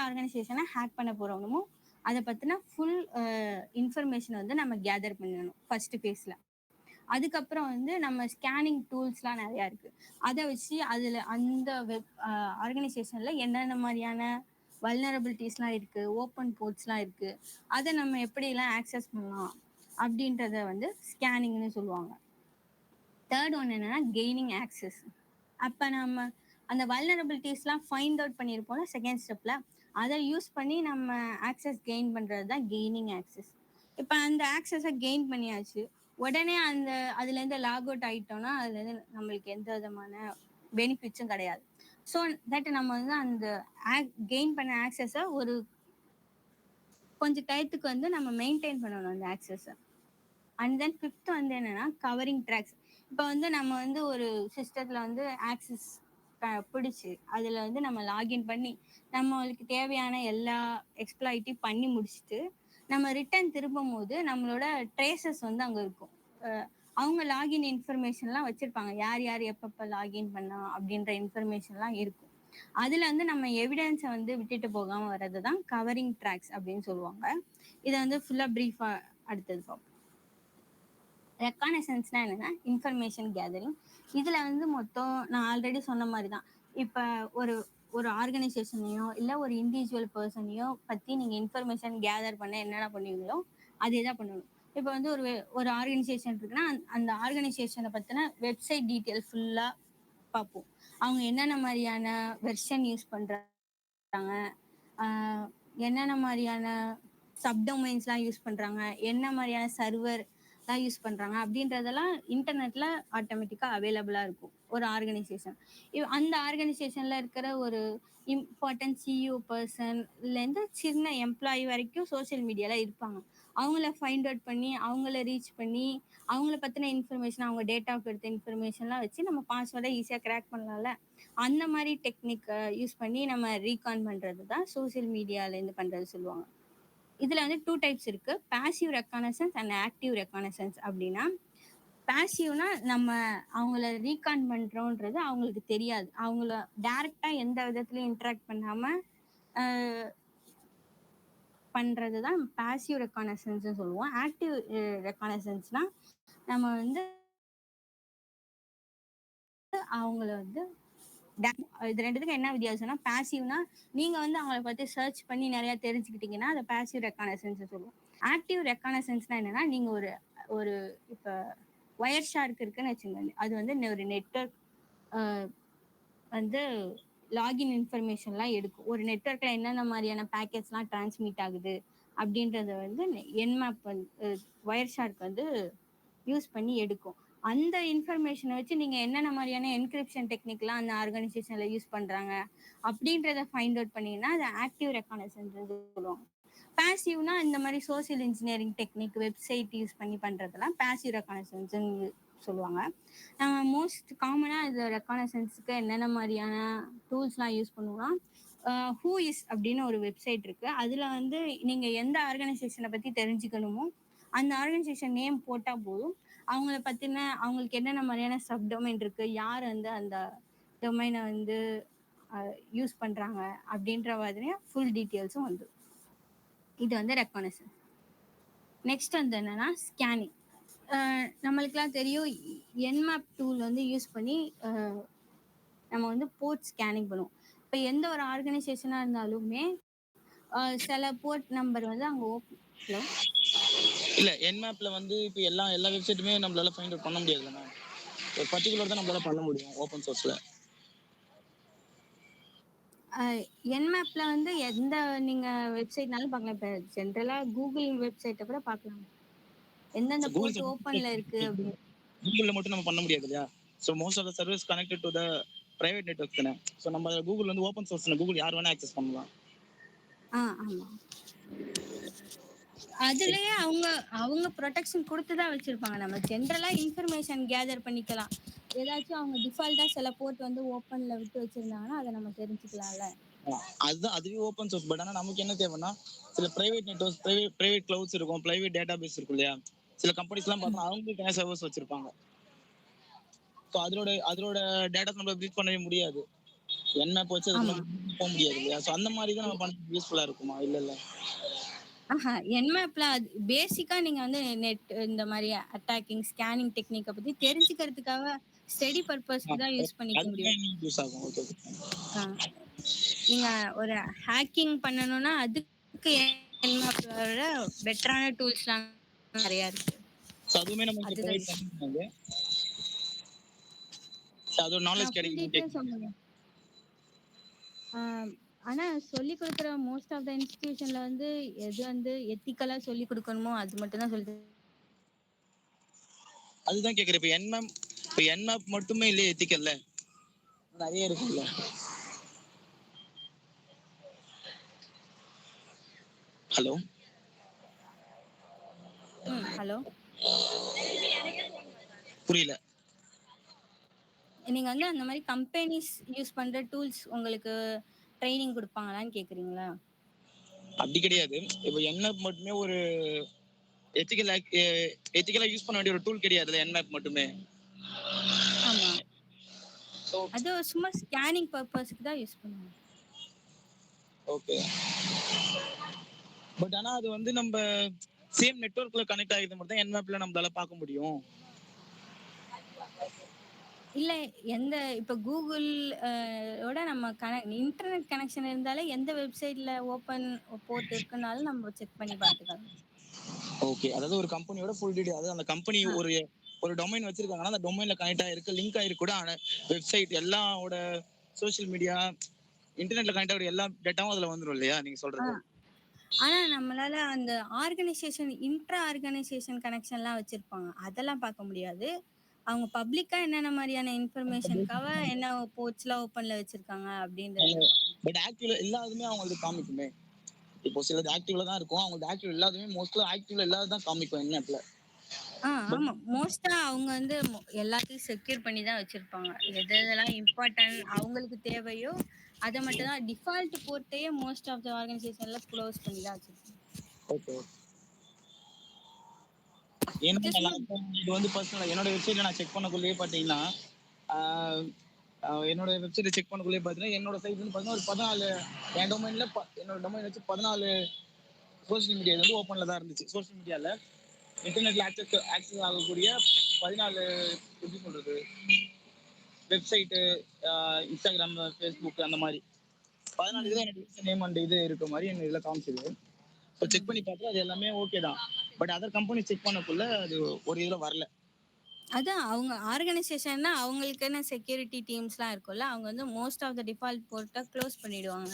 ஆர்கனைசேஷனை ஹேக் பண்ண போறோமோ அதை பத்தின ஃபுல் இன்ஃபர்மேஷன் வந்து நம்ம கேதர் பண்ணணும் ஃபர்ஸ்ட் ஃபேஸ்ல. அதுக்கப்புறம் வந்து நம்ம ஸ்கேனிங் டூல்ஸ்லாம் நிறையா இருக்கு. அதை வச்சு அதில் அந்த ஆர்கனைசேஷன்ல என்னென்ன மாதிரியான வல்னரபிலிட்டிஸ்லாம் இருக்கு, ஓப்பன் போர்ட்ஸ்லாம் இருக்கு, அதை நம்ம எப்படிலாம் ஆக்சஸ் பண்ணலாம் அப்படின்றத வந்து ஸ்கேனிங்னு சொல்லுவாங்க. தேர்ட் ஒன் என்னன்னா கெய்னிங் ஆக்சஸ். அப்போ நம்ம அந்த வல்னரபிலிட்டிஸ்லாம் ஃபைண்ட் அவுட் பண்ணியிருப்போம்ல செகண்ட் ஸ்டெப்ல, அதை யூஸ் பண்ணி நம்ம ஆக்சஸ் கெயின் பண்ணுறது தான் கெய்னிங் ஆக்சஸ். இப்போ அந்த ஆக்சஸை கெயின் பண்ணியாச்சு, உடனே அதுலேருந்து லாக் அவுட் ஆகிட்டோம்னா அதுலேருந்து நம்மளுக்கு எந்த விதமான பெனிஃபிட்ஸும் கிடையாது. ஸோ தட் நம்ம வந்து அந்த கெயின் பண்ண ஆக்சஸை ஒரு கொஞ்சம் டயத்துக்கு வந்து நம்ம மெயின்டைன் பண்ணணும் அந்த ஆக்சஸை. அண்ட் தென் ஃபிஃப்த் வந்து என்னன்னா கவரிங் ட்ராக்ஸ். இப்போ வந்து நம்ம வந்து ஒரு சிஸ்டத்தில் வந்து ஆக்சஸ் பிடிச்சி அதில் வந்து நம்ம லாகின் பண்ணி நம்மளுக்கு தேவையான எல்லா எக்ஸ்ப்ளாய்ட்டையும் பண்ணி முடிச்சுட்டு நம்ம ரிட்டர்ன் திரும்பும் போது நம்மளோட ட்ரேசஸ் வந்து அங்கே இருக்கும். அவங்க லாகின் இன்ஃபர்மேஷன்லாம் வச்சுருப்பாங்க, யார் யார் எப்பப்போ லாகின் பண்ணா அப்படின்ற இன்ஃபர்மேஷன்லாம் இருக்கும். அதில் வந்து நம்ம எவிடன்ஸை வந்து விட்டுட்டு போகாமல் வர்றது தான் கவரிங் ட்ராக்ஸ் அப்படின்னு சொல்லுவாங்க. இதை வந்து ஃபுல்லாக ப்ரீஃபாக அடுத்தது பார்ப்போம். ரெக்கானசன்ஸ்னா என்னன்னா இன்ஃபர்மேஷன் கேதரிங். இதில் வந்து மொத்தம் நான் ஆல்ரெடி சொன்ன மாதிரி தான். இப்போ ஒரு ஆர்கனைசேஷனையோ இல்லை ஒரு இண்டிவிஜுவல் பர்சனையோ பற்றி நீங்கள் இன்ஃபர்மேஷன் கேதர் பண்ண என்னென்ன பண்ணுவீங்களோ அதே தான் பண்ணணும். இப்போ வந்து ஒரு ஆர்கனைசேஷன் இருக்குன்னா அந்த ஆர்கனைசேஷனை பற்றின வெப்சைட் டீட்டெயில் ஃபுல்லாக பார்ப்போம். அவங்க என்னென்ன மாதிரியான வெர்ஷன் யூஸ் பண்ணுறாங்க, என்னென்ன மாதிரியான சப்டொமைன்ஸ்லாம் யூஸ் பண்ணுறாங்க, என்ன மாதிரியான சர்வர்லாம் யூஸ் பண்ணுறாங்க அப்படின்றதெல்லாம் இன்டர்நெட்டில் ஆட்டோமேட்டிக்காக அவைலபிளாக இருக்கும் ஒரு ஆர்கனைசேஷன். அந்த ஆர்கனைசேஷனில் இருக்கிற ஒரு இம்பார்ட்டன்ட் சிஇஓ பர்சன்லேருந்து சின்ன எம்ப்ளாயி வரைக்கும் சோஷியல் மீடியாவில் இருப்பாங்க. அவங்கள ஃபைண்ட் அவுட் பண்ணி அவங்கள ரீச் பண்ணி அவங்கள பற்றின இன்ஃபர்மேஷன், அவங்க டேட்டாவுக்கு எடுத்த இன்ஃபர்மேஷன்லாம் வச்சு நம்ம பாஸ்வேர்டை ஈஸியாக கிராக் பண்ணலாம்ல. அந்த மாதிரி டெக்னிக்கை யூஸ் பண்ணி நம்ம ரீகான் பண்ணுறது தான் சோஷியல் மீடியாவிலேருந்து பண்ணுறது சொல்லுவாங்க. இதில் வந்து 2 டைப்ஸ் இருக்குது, passive reconnaissance and active reconnaissance. அப்படின்னா பாசிவ்னா நம்ம அவங்கள ரீகான் பண்ணுறோன்றது அவங்களுக்கு தெரியாது, அவங்கள டைரெக்டாக எந்த விதத்துலையும் இன்ட்ராக்ட் பண்ணாமல் பண்ணுறது தான் பாசிவ் ரெக்கானசன்ஸ்னு சொல்லுவோம். ஆக்டிவ் ரெக்கானசன்ஸ்னா நம்ம வந்து அவங்கள வந்து இது ரெண்டுத்துக்கும் என்ன வித்தியாசம்னா, பாசிவ்னா நீங்க வந்து அவங்கள பத்தி சர்ச் பண்ணி நிறைய தெரிஞ்சுக்கிட்டீங்கன்னா அதை பாசிவ் ரெக்கானசன்ஸ் சொல்லுவோம். ஆக்டிவ் ரெக்கானசன்ஸ்னா என்னன்னா, நீங்க ஒரு இப்போ ஒயர் ஷார்க் இருக்குன்னு வச்சுக்கோங்க, அது வந்து ஒரு நெட்வொர்க் வந்து லாகின் இன்ஃபர்மேஷன்லாம் எடுக்கும். ஒரு நெட்வொர்க்ல என்னென்ன மாதிரியான பேக்கெட்ஸ்லாம் டிரான்ஸ்மிட் ஆகுது அப்படின்றத வந்து என்மேப் வந்து ஒயர் ஷார்க் வந்து யூஸ் பண்ணி எடுக்கும். அந்த இன்ஃபர்மேஷனை வச்சு நீங்கள் என்னென்ன மாதிரியான என்கிரிப்ஷன் டெக்னிக்லாம் அந்த ஆர்கனைசேஷனில் யூஸ் பண்ணுறாங்க அப்படின்றத ஃபைண்ட் அவுட் பண்ணிங்கன்னா அது ஆக்டிவ் ரெக்கானசன்ஸ் சொல்லுவாங்க. பாசிவ்னா இந்த மாதிரி social engineering technique, website use பண்ணி பண்ணுறதெல்லாம் பாசிவ் ரெக்கானசன்ஸ்ன்னு சொல்லுவாங்க. நம்ம மோஸ்ட் காமனாக இந்த ரெக்கானசன்ஸுக்கு என்னென்ன மாதிரியான டூல்ஸ்லாம் யூஸ் பண்ணுவோம்னா, ஹூ இஸ் அப்படின்னு ஒரு வெப்சைட் இருக்குது. அதில் வந்து நீங்கள் எந்த ஆர்கனைசேஷனை பற்றி தெரிஞ்சுக்கணுமோ அந்த ஆர்கனைசேஷன் நேம் போட்டால் போதும், அவங்கள பற்றின அவங்களுக்கு என்னென்ன மாதிரியான சப்டொமைன் இருக்குது, யார் வந்து அந்த டொமைனை வந்து யூஸ் பண்ணுறாங்க அப்படின்ற மாதிரியா ஃபுல் டீட்டெயில்ஸும் வந்து. இது வந்து ரெக்கானசன்ஸ். நெக்ஸ்ட் வந்து என்னென்னா ஸ்கேனிங். நம்மளுக்குலாம் தெரியும், என்மேப் டூல் வந்து யூஸ் பண்ணி நம்ம வந்து போர்ட் ஸ்கேனிங் பண்ணுவோம். இப்போ எந்த ஒரு ஆர்கனைசேஷனாக இருந்தாலுமே சில போர்ட் நம்பர் வந்து அங்கே ஹலோ இல்ல என்மேப்ல வந்து இப்போ எல்லா வெப்சைட்டுமே நம்மளால ஃபைண்ட் அவுட் பண்ண முடியாதுல்ல மேம். ஒரு பர்டிகுலர் தான் நம்மளால பண்ண முடியும் ஓப்பன் சோர்ஸ்ல. என்மேப்ல வந்து எந்த நீங்க வெப்சைட்னாலும் பார்க்கலாம். இப்போ ஜென்ரலா கூகுள் வெப்சைட்டை கூட பார்க்கலாம். எந்தெந்த போர்ட் ஓப்பன்ல இருக்கு அப்படின்னு. கூகுள்ல மட்டும் நம்ம பண்ண முடியாது இல்லையா? So most of the service connected to the private network தானே. ஸோ நம்ம கூகுள் வந்து ஓப்பன் சோர்ஸ், கூகுள் யார் வேணா ஆக்சஸ் பண்ணலாம். ஆமா. அதுலயே அவங்க அவங்க ப்ரொடெக்ஷன் கொடுத்து தான் வச்சிருப்பாங்க. நம்ம ஜென்ரலா இன்ஃபர்மேஷன் கேதர் பண்ணிக்கலாம். ஏதாச்சும் அவங்க டிஃபால்ட்டா சில போர்ட் வந்து ஓப்பன்ல விட்டு வச்சிருந்தாங்கன்னா அதை நம்ம தெரிஞ்சுக்கலாம்ல. அதுதான் அதுவே ஓப்பன் சோர்ஸ். பட் ஆனால் நமக்கு என்ன தேவைன்னா சில பிரைவேட் நெட்வொர்க்ஸ், பிரைவேட் கிளவுட்ஸ் இருக்கும், பிரைவேட் டேட்டா பேஸ் இருக்கும் இல்லையா? சில கம்பெனிஸ்லாம் பார்த்தோம்னா அவங்களுக்கு சர்வர்ஸ் வச்சிருப்பாங்க. ஸோ அதோட டேட்டாஸ் நம்ம ரீட் பண்ணவே முடியாது. என்மேப் வச்சு அதுக்குள்ள போக முடியாது இல்லையா? ஸோ அந்த மாதிரி தான் நம்ம பண்ண யூஸ்ஃபுல்லா இருக்குமா? இல்ல. என்மேப்ல பேசிக்கா நீங்க வந்து நெட் இந்த மாதிரி அட்டாக்கிங் ஸ்கேனிங் டெக்னிக்கை பத்தி தெரிஞ்சுக்கிறதுக்காக ஸ்டடி பர்பஸ்க்கு தான் யூஸ் பண்ணிக்க முடியும். யூஸ் ஆகும். ஓகே. நீங்க ஒரு ஹேக்கிங் பண்ணணும்னா அதுக்கு என்மேப்போட பெட்டரான டூல்ஸ்லாம் நிறைய இருக்கு. ஸோ அதுவுமே நமக்கு ப்ரொவைட் பண்ணுவாங்க. ஸோ அதோட நாலேஜ் கிடைக்கும். ஆனா சொல்லி கொடுக்குற மோஸ்ட் ஆஃப் த இன்ஸ்டிடியூஷன்ல வந்து எது வந்து எத்திக்கலா சொல்லி கொடுக்கணுமோ அது மட்டும் தான் சொல்லி. அதுதான் கேக்குறேன். இப்போ என்மேப் மட்டுமே இல்லையே எத்திக்கல்ல, நிறைய இருக்குல்ல. ஹலோ ஹலோ, புரியல. நீங்க வந்து அந்த மாதிரி கம்பெனிஸ் யூஸ் பண்ற டூல்ஸ் உங்களுக்கு ட்ரைனிங் கொடுப்பாங்களான்னு கேக்குறீங்களா? அப்படி கிடையாது. இப்போ என்மேப் மட்டுமே ஒரு எத்திக்கலா யூஸ் பண்ண வேண்டிய ஒரு டூல் கிடையாது என்மேப் மட்டுமே. ஆமா, அது சும்மா ஸ்கேனிங் பர்பஸ்க்கு தான் யூஸ் பண்ணுவாங்க. ஓகே. பட் ஆனா அது வந்து நம்ம சேம் நெட்வொர்க்ல கனெக்ட் ஆகிது மட்டும் தான் என்மேப்ல நம்மளால பார்க்க முடியும். இல்ல, எந்த இப்ப கூகுள் ஓட நம்ம இன்டர்நெட் கனெக்ஷன் இருந்தாலே எந்த வெப்சைட்ல ஓப்பன் போர்ட் இருக்குனாலும் நம்ம செக் பண்ணி பார்த்துக்கலாம். ஓகே. அதாவது ஒரு கம்பெனியோட ஃபுல் டீடைல், அதாவது அந்த கம்பெனி ஒரு டொமைன் வச்சிருக்காங்கன்னா அந்த டொமைன்ல கனெக்ட் ஆயிருக்கு, லிங்க் ஆயிருக்கு கூட வெப்சைட் எல்லாவோட சோஷியல் மீடியா இன்டர்நெட்ல கனெக்ட் ஆகிற எல்லா டேட்டாவும் அதுல வந்துரும் இல்லையா நீங்க சொல்றது? ஆனா நம்மளால அந்த ஆர்கனைசேஷன் இன்ட்ரா ஆர்கனைசேஷன் கனெக்ஷன்லாம் வச்சிருப்பாங்க, அதெல்லாம் பார்க்க முடியாது. அவங்க பப்ளிக்கா என்னென்ன மாதிரியான இன்ஃபர்மேஷனுக்காக என்ன போர்ட்ஸ்லாம் ஓப்பன்ல வச்சிருக்காங்க அப்படின்றது. பட் ஆக்டிவ்ல எல்லாத்துமே அவங்களுக்கு காமிக்குமே. இப்போ சிலது ஆக்டிவ்ல தான் இருக்கும், அவங்களுக்கு ஆக்டிவ் எல்லாத்துமே மோஸ்ட்லி ஆக்டிவ்ல எல்லாரும் தான் காமிக்கும் என்மேப்ல. ஆமா, மோஸ்டா அவங்க வந்து எல்லாத்தையும் செக்யூர் பண்ணி தான் வச்சிருப்பாங்க. எதெல்லாம் இம்பார்ட்டன்ட் அவங்களுக்கு தேவையோ அதை மட்டும் தான் டிஃபால்ட் போர்ட்டையே மோஸ்ட் ஆஃப் த ஆர்கனைசேஷன்ல க்ளோஸ் பண்ணி தான் வச்சிருப்பாங்க. ஓகே. இது வந்து பர்சனலா என்னோட வெப்சைட்ல நான் செக் பண்ணக்குள்ளேயே பாத்தீங்கன்னா என்னோட வெப்சைட்டை செக் பண்ணக்குள்ளேயே பாத்தீங்கன்னா என்னோட சைட் வந்து பாத்தீங்கன்னா ஒரு 14 என் டொமைன்ல என்னோட டொமைன் வச்சு 14 சோஷியல் மீடியா வந்து ஓப்பன்ல தான் இருந்துச்சு. சோஷியல் மீடியால இன்டர்நெட்ல ஆக்சஸ் ஆகக்கூடிய 14 எப்படி சொல்றது வெப்சைட்டு, இன்ஸ்டாகிராம், ஃபேஸ்புக் அந்த மாதிரி 14 இதுல எனக்கு நேம் அண்ட் இது இருக்க மாதிரி எனக்கு இதுல காமிச்சது. ஸோ செக் பண்ணி பார்த்தா அது எல்லாமே ஓகே தான். பட் அதர் கம்பெனி செக் பண்ணக்குள்ள அது ஒரு இதுல வரல. அதான் அவங்க ஆர்கனைசேஷன்னா அவங்களுக்குன்னு செக்யூரிட்டி டீம்ஸ்லாம் இருக்கும்ல, அவங்க வந்து மோஸ்ட் ஆஃப் த டிஃபால்ட் போர்ட்டை க்ளோஸ் பண்ணிடுவாங்க.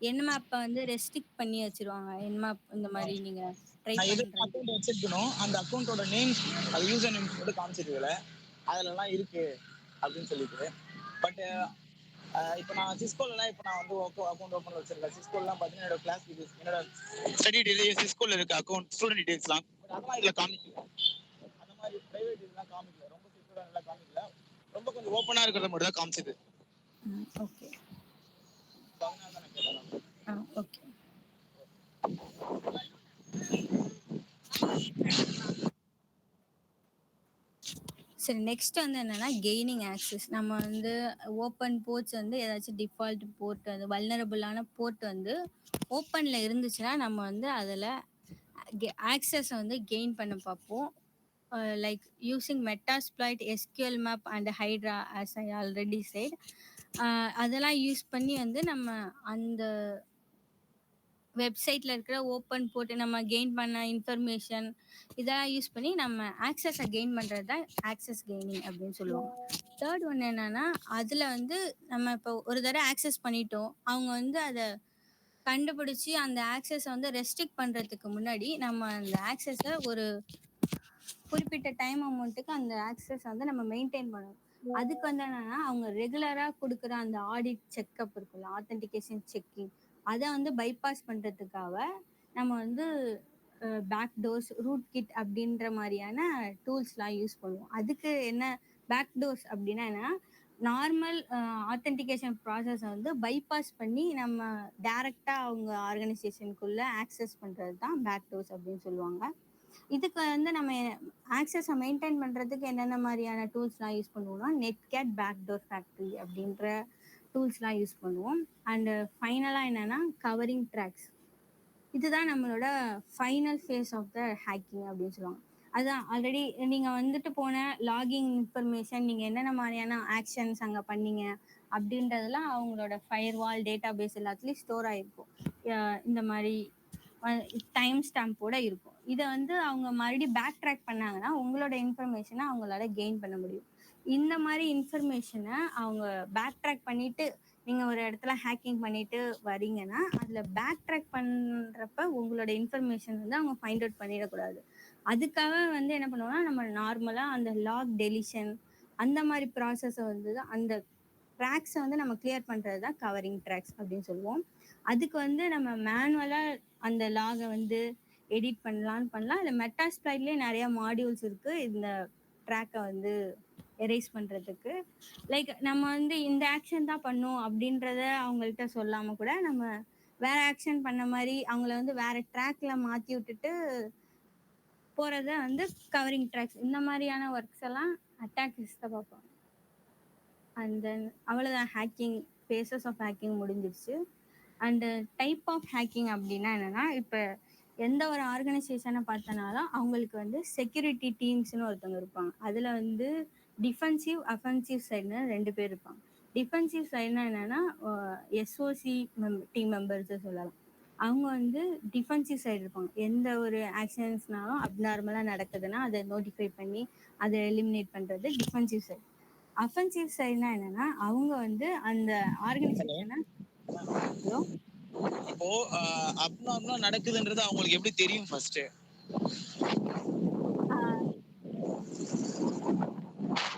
என்மேப்பை வந்து ரெஸ்ட்ரிக்ட் பண்ணி வச்சிருவாங்க. என்மேப் இந்த மாதிரி நீங்க ட்ரை நான் எது பண்றேன். அக்கௌண்ட் வச்சிருக்கணும் அந்த அக்கௌண்ட்டோட நேம், அது யூசர் நேம் மட்டும் காமிச்சிருக்கல அதுலலாம் இருக்கு அப்படின்னு சொல்லிட்டு. பட் இப்போ நான் சிஸ்கோலாம் இப்போ நான் வந்து அக்கௌண்ட் ஓப்பன் வச்சிருக்கேன். சிஸ்கோலாம் பார்த்தீங்கன்னா என்னோட கிளாஸ் டீடைல்ஸ், என்னோட ஸ்டடி டீடைல்ஸ் சிஸ்கோல இருக்க அக்கௌண்ட் ஸ்டூடெண்ட் டீடைல்ஸ்லாம் அதெல்லாம் இதில் காமிக்கல. அந்த மாதிரி பிரைவேட் இதெல்லாம் காமிக்கல, ரொம்ப செக்யூராக நல்லா காமிக்கல, ரொம்ப கொஞ்சம் ஓப்பனாக இருக்கிறத மட்டும் தான் காமிச்சது. ஓகே. அதனால தான் நான் கேட்டேன். ஓகே. சரி, நெக்ஸ்ட் வந்து என்னன்னா கெய்னிங் ஆக்சஸ். நம்ம வந்து ஓப்பன் போர்ட்ஸ் வந்து ஏதாச்சும் டிஃபால்ட் போர்ட், அது வல்னரபிளான போர்ட் வந்து ஓப்பன்ல இருந்துச்சுன்னா நம்ம வந்து அதில் ஆக்சஸ் வந்து கெயின் பண்ண பார்ப்போம். Like using Metasploit, SQL map and Hydra as I already said. அதெல்லாம் யூஸ் பண்ணி வந்து நம்ம அந்த வெப்சைட்ல இருக்கிற ஓப்பன் போட்டு நம்ம கெயின் பண்ண இன்ஃபர்மேஷன் இதெல்லாம் யூஸ் பண்ணி நம்ம ஆக்சஸை கெயின் பண்ணுறது தான் ஆக்சஸ் கெய்னிங் அப்படின்னு சொல்லுவாங்க. தேர்ட் ஒன் என்னன்னா, அதில் வந்து நம்ம இப்போ ஒரு தடவை ஆக்சஸ் பண்ணிட்டோம், அவங்க வந்து அதை கண்டுபிடிச்சி அந்த ஆக்சஸை வந்து ரெஸ்ட்ரிக்ட் பண்ணுறதுக்கு முன்னாடி நம்ம அந்த ஆக்சஸை ஒரு குறிப்பிட்ட டைம் அமௌண்ட்டுக்கு அந்த ஆக்சஸ் வந்து நம்ம மெயின்டைன் பண்ணணும். அதுக்கு வந்து என்னன்னா, அவங்க ரெகுலரா குடுக்குற அந்த ஆடிட் செக்கப் இருக்குல்ல, ஆத்தென்டிகேஷன் செக்கிங், அத வந்து பைபாஸ் பண்றதுக்காக நம்ம வந்து பேக் டோர்ஸ், ரூட் கிட் அப்படின்ற மாரியான டூல்ஸ்லாம் யூஸ் பண்ணுவோம். அதுக்கு என்ன பேக் டோர்ஸ் அப்படின்னா என்னன்னா, நார்மல் ஆத்தென்டிகேஷன் ப்ராசஸ வந்து பைபாஸ் பண்ணி நம்ம டைரக்ட்டா அவங்க ஆர்கனைசேஷனுக்குள்ள ஆக்சஸ் பண்றது தான் பேக் டோர்ஸ் அப்படின்னு சொல்லுவாங்க. இதுக்கு வந்து நம்ம ஆக்சஸ மெயின்டெயின் பண்றதுக்கு என்னென்ன மாரியான டூல்ஸ்லாம் யூஸ் பண்ணுவோம்னா, நெட்கேட் பேக்டோர் ஃபேக்டரி அப்படின்ற டூல்ஸ்லாம் யூஸ் பண்ணுவோம். அண்ட் ஃபைனலா என்னன்னா, கவரிங் ட்ராக்ஸ். இதுதான் நம்மளோட final phase of the hacking அப்படின்னு சொல்லுவாங்க. அதான் ஆல்ரெடி நீங்க வந்துட்டு போன லாகின் இன்ஃபர்மேஷன், நீங்க என்னென்ன மாரியான ஆக்ஷன்ஸ் அங்க பண்ணீங்க அப்படின்றதெல்லாம் அவங்களோட ஃபயர்வால் டேட்டாபேஸ் எல்லாத்துலயும் ஸ்டோர் ஆயிருக்கும். இந்த மாரி டைம் ஸ்டாம்போட இருக்கும். இத வந்து அவங்க மறுபடியும் பேக் ட்ராக் பண்ணாங்கன்னா, உங்களோட இன்ஃபர்மேஷன அவங்களால கெயின் பண்ண முடியும். இந்த மாரி இன்ஃபர்மேஷன அவங்க பேக் ட்ராக் பண்ணிட்டு, நீங்க ஒரு இடத்துல ஹேக்கிங் பண்ணிட்டு வரீங்கன்னா, அதுல பேக் ட்ராக் பண்றப்ப உங்களோட இன்ஃபர்மேஷன் வந்து அவங்க ஃபைண்ட் அவுட் பண்ணிடக்கூடாது. அதுக்காக வந்து என்ன பண்ணுவோம்னா, நம்ம நார்மலா அந்த லாக் டெலிஷன் அந்த மாரி ப்ராசஸ வந்து அந்த ட்ராக்ஸ வந்து நம்ம கிளியர் பண்றது தான் கவரிங் ட்ராக்ஸ் அப்படின்னு சொல்லுவோம். அதுக்கு வந்து நம்ம மேனுவலா அந்த லாக வந்து எடிட் பண்ணலாம். இல்ல மெட்டாஸ்ப்ளாய்ட்லயே நெறைய மாடியூல்ஸ் இருக்கு. இந்த ட்ராக்க வந்து எரேஸ் பண்றதுக்கு. லைக் நம்ம வந்து இந்த ஆக்ஷன் தான் பண்ணும் அப்படின்றத அவங்கள்ட்ட சொல்லாம கூட, நம்ம வேற ஆக்ஷன் பண்ண மாரி அவங்கள வந்து வேற ட்ராக்ல மாத்தி விட்டுட்டு போறத வந்து கவரிங் ட்ராக்ஸ். இந்த மாரியான ஒர்க்ஸ் எல்லாம் அட்டாக்கர்ஸ் தான் பார்ப்பாங்க. அண்ட் தென் அவ்வளோதான் ஹேக்கிங், ஃபேஸஸ் ஆஃப் ஹேக்கிங் முடிஞ்சிருச்சு. அண்டு டைப் ஆஃப் ஹேக்கிங் அப்படின்னா என்னன்னா, இப்போ எந்த ஒரு ஆர்கனைசேஷனை பார்த்தனாலும் அவங்களுக்கு வந்து செக்யூரிட்டி டீம்ஸ்னு ஒருத்தவங்க இருப்பாங்க. அதில் வந்து டிஃபென்சிவ், அஃபென்சிவ் சைடுன்னு 2 பேர் இருப்பாங்க. டிஃபென்சிவ் சைடுனா என்னன்னா, எஸ்ஓசி டீம் மெம்பர்ஸை சொல்லலாம். அவங்க வந்து டிஃபென்சிவ் சைடு இருப்பாங்க. எந்த ஒரு ஆக்ஷன்ஸ்னாலும் அப்நார்மலாக நடக்குதுன்னா அதை நோட்டிஃபை பண்ணி அதை எலிமினேட் பண்ணுறது டிஃபென்சிவ் சைடு. அஃபென்சிவ் சைடுனா என்னன்னா, அவங்க வந்து அந்த ஆர்கனைசேஷனை ஹலோ இப்போ அப்நார்மலா நடக்குதுன்றது அவங்களுக்கு எப்படி தெரியும் ஃபர்ஸ்ட்?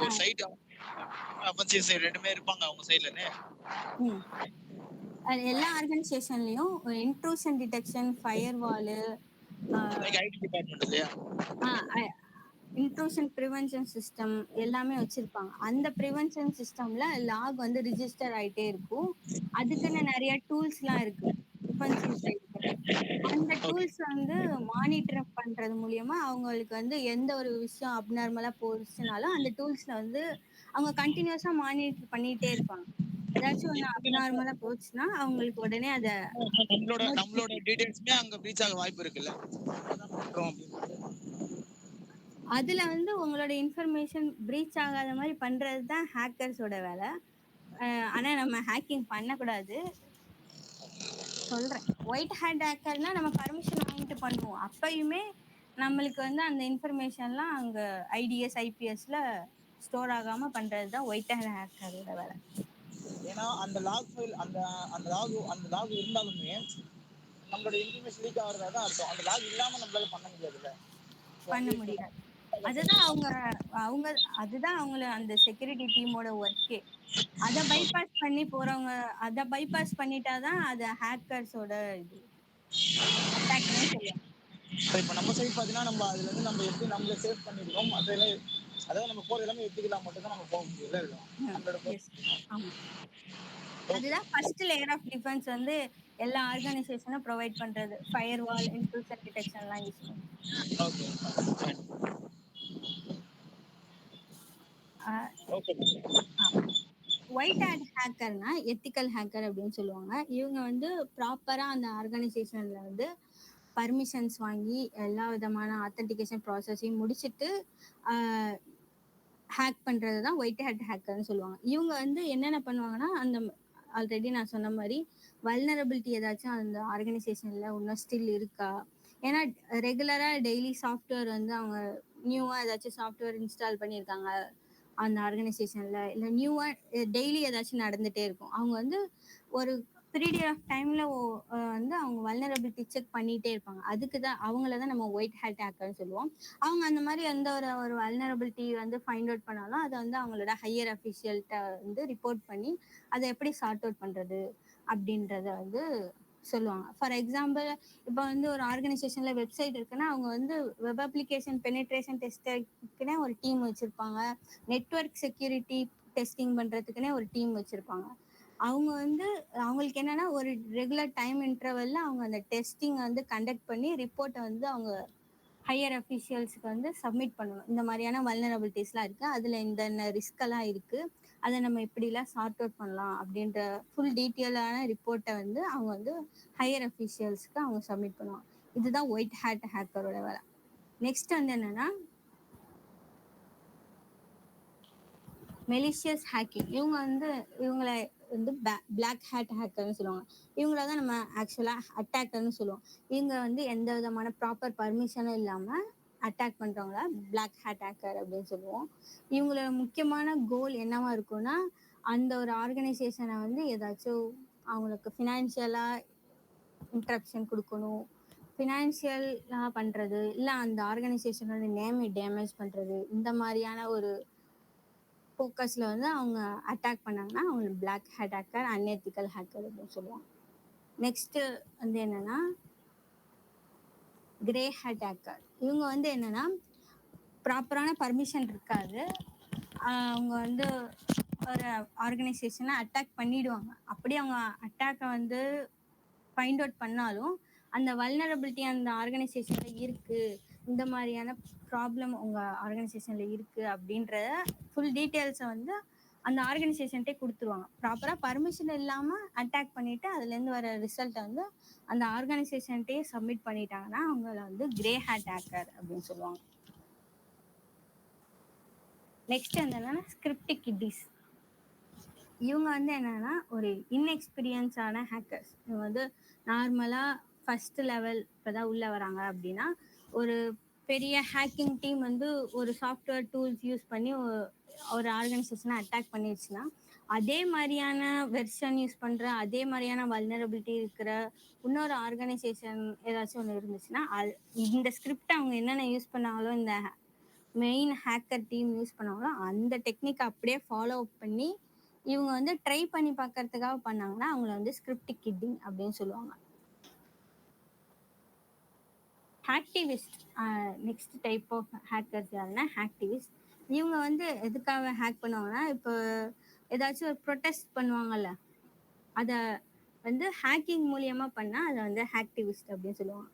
ஒரு சைடு அஃபென்சிவ் சைடு ரெண்டுமே இருப்பாங்க அவங்க சைடுலனே. எல்லா ஆர்கனைசேஷன்லயும் intrusion detection, firewall, like IT department இல்லையா? இன்ட்ரூஷன் ப்ரிவென்ஷன் சிஸ்டம் எல்லாமே வச்சிருப்பாங்க. அந்த ப்ரிவென்ஷன் சிஸ்டம்ல லாக் வந்து ரிஜிஸ்டர் ஆயிட்டே இருக்கும். அதுக்குன்னு நிறைய டூல்ஸ்லாம் இருக்கு டிஃபென்சிவ் சைடுக்கு. அந்த டூல்ஸ் வந்து மானிட்டர் பண்றது மூலியமா அவங்களுக்கு வந்து எந்த ஒரு விஷயம் அப்நார்மலா போச்சுனாலும் அந்த டூல்ஸ்ல வந்து அவங்க கண்டினியூஸா மானிட்டர் பண்ணிட்டே இருப்பாங்க. ஏதாச்சும் ஒண்ணு அப்நார்மலா போச்சுன்னா அவங்களுக்கு உடனே அத நம்மளோட டீடைல்ஸ்மே அங்க பிரீச் ஆக வாய்ப்பு இருக்குல்ல. அதுல வந்து உங்களோட இன்ஃபர்மேஷன் பிரீச் ஆகாத மாதிரி பண்றது தான் ஹேக்கர்ஸோட வேலை. ஆனா நம்ம ஹேக்கிங் பண்ணக்கூடாது. சொல்றேன், ஒயிட் ஹேட் ஹேக்கர்னா நம்ம பர்மிஷன் வாங்கிட்டு பண்ணுவோம். அப்பயுமே நம்மளுக்கு வந்து அந்த இன்ஃபர்மேஷன்லாம் அங்க ஐடிஎஸ், ஐபிஎஸ்ல ஸ்டோர் ஆகாம பண்றது தான் ஒயிட் ஹேட் ஹேக்கரோட வேலை. ஏன்னா அந்த லாக் ஃபைல் அந்த அந்த லாக் இருந்தாலுமே நம்மளோட இன்ஃபர்மேஷன் லீக் ஆகிறதா தான் அர்த்தம். அந்த லாக் இல்லாம நம்மளால பண்ண முடியாதுல்ல. பண்ண முடியாது. அதுதான் அவங்க அவங்க அதுதான் அவங்கள அந்த செக்யூரிட்டி டீமோட ஒர்க்கே. அத பைபாஸ் பண்ணி போறவங்க, அத பைபாஸ் பண்ணிட்டாதான் அது ஹேக்கர்ஸோட இது அட்டாக்னே சொல்லுவாங்க. இப்போ நம்ம சைடு பார்த்தீங்கன்னா நம்ம அதுல இருந்து நம்ம எப்படி நம்மள சேவ் பண்ணிருக்கோம் அதெல்லாம், அதாவது நம்ம போறது எல்லாமே எத்திக்கலாம் மட்டும் தான் நம்ம போக முடியும். எஸ், ஆமா. அதுதான் ஃபர்ஸ்ட் லேயர் ஆஃப் டிஃபென்ஸ் வந்து எல்லா ஆர்கனைசேஷனும் ப்ரொவைட் பண்றது. ஃபயர்வால், இன்ட்ரூஷன் டிடெக்ஷன்லாம் யூஸ் பண்ணி. Okay okay. ஒயிட் ஹேட் ஹேக்கர்னா எத்திக்கல் ஹேக்கர் அப்படின்னு சொல்லுவாங்க. இவங்க வந்து ப்ராப்பரா அந்த ஆர்கனைசேஷன்ல வந்து பர்மிஷன்ஸ் வாங்கி எல்லா விதமான ஆத்தென்டிகேஷன் ப்ராசஸையும் முடிச்சுட்டு ஹேக் பண்றது தான் ஒயிட் ஹேட் ஹேக்கர்னு சொல்லுவாங்க. இவங்க வந்து என்னென்ன பண்ணுவாங்கன்னா, அந்த ஆல்ரெடி நான் சொன்ன மாதிரி வல்னரபிலிட்டி ஏதாச்சும் அந்த ஆர்கனைசேஷன்ல இன்னும் ஸ்டில் இருக்கா. ஏன்னா ரெகுலரா டெய்லி சாஃப்ட்வேர் வந்து அவங்க நியூவா ஏதாச்சும் சாஃப்ட்வேர் இன்ஸ்டால் பண்ணியிருக்காங்க அந்த ஆர்கனைசேஷன்ல, இல்லை நியூவா டெய்லி ஏதாச்சும் நடந்துட்டே இருக்கும். அவங்க வந்து ஒரு பீரியட் ஆஃப் டைம்ல வந்து அவங்க வல்னரபிலிட்டி செக் பண்ணிட்டே இருப்பாங்க. அதுக்கு தான் அவங்கள தான் நம்ம ஒயிட் ஹேட் ஹேக்கர்னு சொல்லுவோம். அவங்க அந்த மாதிரி எந்த ஒரு ஒரு வல்னரபிலிட்டி வந்து ஃபைண்ட் அவுட் பண்ணாலும் அதை வந்து அவங்களோட ஹையர் அஃபிஷியல்கிட்ட வந்து ரிப்போர்ட் பண்ணி அதை எப்படி சார்ட் அவுட் பண்ணுறது அப்படின்றத வந்து சொல்லுவாங்க. ஃபார் எக்ஸாம்பிள், இப்போ வந்து ஒரு ஆர்கனைசேஷன்ல வெப்சைட் இருக்குன்னா அவங்க வந்து வெப் அப்ளிகேஷன் பெனிட்ரேஷன் டெஸ்ட்டுக்குன்னே ஒரு டீம் வச்சிருப்பாங்க. நெட்வொர்க் செக்யூரிட்டி டெஸ்டிங் பண்றதுக்குன்னே ஒரு டீம் வச்சிருப்பாங்க. அவங்க வந்து அவங்களுக்கு என்னன்னா ஒரு ரெகுலர் டைம் இன்டர்வல்ல அவங்க அந்த டெஸ்டிங் வந்து கண்டக்ட் பண்ணி ரிப்போர்ட்டை வந்து அவங்க ஹையர் அஃபிஷியல்ஸ்க்கு வந்து சப்மிட் பண்ணணும். இந்த மாதிரியான வல்னரபிலிட்டிஸ்லாம் இருக்குது, அதில் இந்த ரிஸ்க் எல்லாம் இருக்குது, அதை நம்ம இப்படிலாம் சார்ட் அவுட் பண்ணலாம் அப்படின்ற ஃபுல் டீட்டெயிலான ரிப்போர்ட்டை வந்து அவங்க வந்து ஹையர் அஃபிஷியல்ஸ்க்கு அவங்க சப்மிட் பண்ணுவாங்க. இதுதான் ஒயிட் ஹேட் ஹேக்கரோட வேலை. நெக்ஸ்ட் வந்து என்னன்னா மெலிஷியஸ் ஹேக்கிங். இவங்களை வந்து பிளாக் ஹேட் ஹேக்கர்னு சொல்லுவாங்க. இவங்கள தான் நம்ம ஆக்சுவலாக அட்டாக்கர்னு சொல்லுவோம். இவங்க வந்து எந்த விதமான ப்ராப்பர் பர்மிஷனும் இல்லாமல் அட்டாக் பண்ணுறவங்கள பிளாக் ஹேட் ஹேக்கர் அப்படின்னு சொல்லுவோம். இவங்களோட முக்கியமான கோல் என்னவா இருக்கும்னா, அந்த ஒரு ஆர்கனைசேஷனை வந்து ஏதாச்சும் அவங்களுக்கு ஃபினான்ஷியலாக இன்ட்ரப்ஷன் கொடுக்கணும், ஃபினான்ஷியலாக பண்ணுறது, இல்லை அந்த ஆர்கனைசேஷனோட நேமை டேமேஜ் பண்ணுறது, இந்த மாதிரியான ஒரு ஃபோக்கஸில் வந்து அவங்க அட்டாக் பண்ணாங்கன்னா அவங்க black hat hacker, unethical hacker அப்படின்னு சொல்லுவாங்க. நெக்ஸ்ட்டு வந்து என்னென்னா கிரே ஹேட் ஹேக்கர். இவங்க வந்து என்னென்னா ப்ராப்பரான பர்மிஷன் இருக்காது, அவங்க வந்து ஒரு ஆர்கனைசேஷனை அட்டாக் பண்ணிடுவாங்க. அப்படி அவங்க அட்டாக்கை வந்து ஃபைண்ட் அவுட் பண்ணாலும் அந்த வல்னரபிலிட்டி அந்த ஆர்கனைசேஷனில் இருக்குது, இந்த மாதிரியான ப்ராப்ளம் உங்கள் ஆர்கனைசேஷனில் இருக்குது அப்படின்ற ஃபுல் டீட்டெயில்ஸை வந்து அந்த ஆர்கனைசேஷன்ட்டே கொடுத்துருவாங்க. ப்ராப்பராக பர்மிஷன் இல்லாமல் அட்டாக் பண்ணிவிட்டு அதுலேருந்து வர ரிசல்ட்டை வந்து அந்த ஆர்கனைசேஷன்ட்டே சப்மிட் பண்ணிட்டாங்கன்னா அவங்கள வந்து கிரே ஹேட் ஹேக்கர் அப்படின்னு சொல்லுவாங்க. நெக்ஸ்ட் என்னன்னா ஸ்கிரிப்டிக் கிட்டிஸ். இவங்க வந்து என்னன்னா ஒரு இன்எக்ஸ்பீரியன்ஸான ஹேக்கர்ஸ். இவங்க வந்து நார்மலாக ஃபர்ஸ்ட் லெவல் இப்போ தான் உள்ளே வராங்க அப்படின்னா, ஒரு பெரிய ஹேக்கிங் டீம் வந்து ஒரு சாஃப்ட்வேர் டூல்ஸ் யூஸ் பண்ணி ஒரு ஆர்கனைசேஷனை அட்டாக் பண்ணிடுச்சுன்னா, அதே மாதிரியான வெர்ஷன் யூஸ் பண்ணுற அதே மாதிரியான வல்னரபிலிட்டி இருக்கிற இன்னொரு ஆர்கனைசேஷன் ஏதாச்சும் ஒன்று இருந்துச்சுன்னா, இந்த ஸ்கிரிப்ட் அவங்க என்னென்ன யூஸ் பண்ணாங்களோ, இந்த மெயின் ஹேக்கர் டீம் யூஸ் பண்ணாங்களோ அந்த டெக்னிக் அப்படியே ஃபாலோ பண்ணி இவங்க வந்து ட்ரை பண்ணி பார்க்கறதுக்காக பண்ணாங்கன்னா அவங்கள வந்து ஸ்கிரிப்டிக் கிட்டிங் அப்படின்னு சொல்லுவாங்க. ஹேக்டிவிஸ்ட். நெக்ஸ்ட் டைப் ஆஃப் ஹேக்கர்ஸ் யாருன்னா ஹேக்டிவிஸ்ட். இவங்க வந்து எதுக்காக ஹேக் பண்ணுவாங்கன்னா, இப்போ ஏதாச்சும் ஒரு ப்ரொட்டஸ்ட் பண்ணுவாங்கல்ல, அதை வந்து ஹேக்கிங் மூலியமாக பண்ணால் அதை வந்து ஹேக்டிவிஸ்ட் அப்படின்னு சொல்லுவாங்க.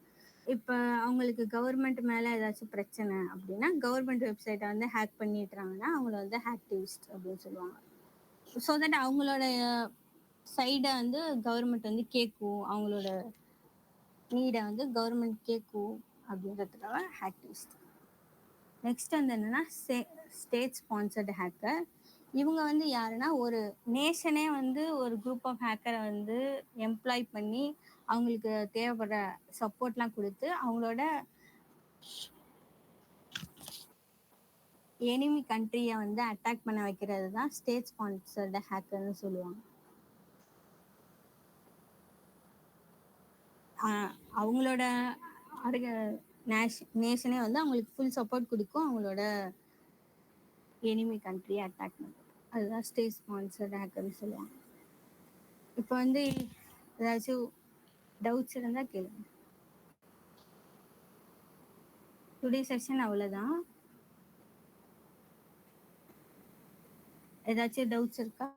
இப்போ அவங்களுக்கு கவர்மெண்ட் மேலே ஏதாச்சும் பிரச்சனை அப்படின்னா கவர்மெண்ட் வெப்சைட்டை வந்து ஹேக் பண்ணிட்டுறாங்கன்னா அவங்கள வந்து ஹேக்டிவிஸ்ட் அப்படின்னு சொல்லுவாங்க. ஸோ தட் அவங்களோட சைடை வந்து கவர்மெண்ட் வந்து கேட்கும், அவங்களோட நீடை வந்து கவர்மெண்ட் கேட்கும் அப்படின்றதுக்காக ஹேக்டிவிஸ்ட். நெக்ஸ்ட் வந்து என்னென்னா ஸ்டேட் ஸ்பான்சர்டு ஹேக்கர். இவங்க வந்து யாருன்னா ஒரு நேஷனே வந்து ஒரு குரூப் ஆஃப் ஹேக்கரை வந்து எம்ப்ளாய் பண்ணி அவங்களுக்கு தேவைப்படுற சப்போர்ட்லாம் கொடுத்து அவங்களோட எனிமி கண்ட்ரியை வந்து அட்டாக் பண்ண வைக்கிறது தான் ஸ்டேட் ஸ்பான்சர்டு ஹேக்கர்னு சொல்லுவாங்க. அவங்களோட நேஷனே வந்து அவங்களுக்கு ஃபுல் சப்போர்ட் கொடுக்கும் அவங்களோட எனிமி கண்ட்ரியை அட்டாக் பண்ணுறது, அதுதான் ஸ்டேட் ஸ்பான்சர்டு ஹேக்கர்னு சொல்லுவாங்க. இப்போ வந்து ஏதாச்சும் டவுட்ஸ் இருந்தால் கேளுங்க. டுடே செஷன் அவ்வளோதான். ஏதாச்சும் டவுட்ஸ் இருக்கா?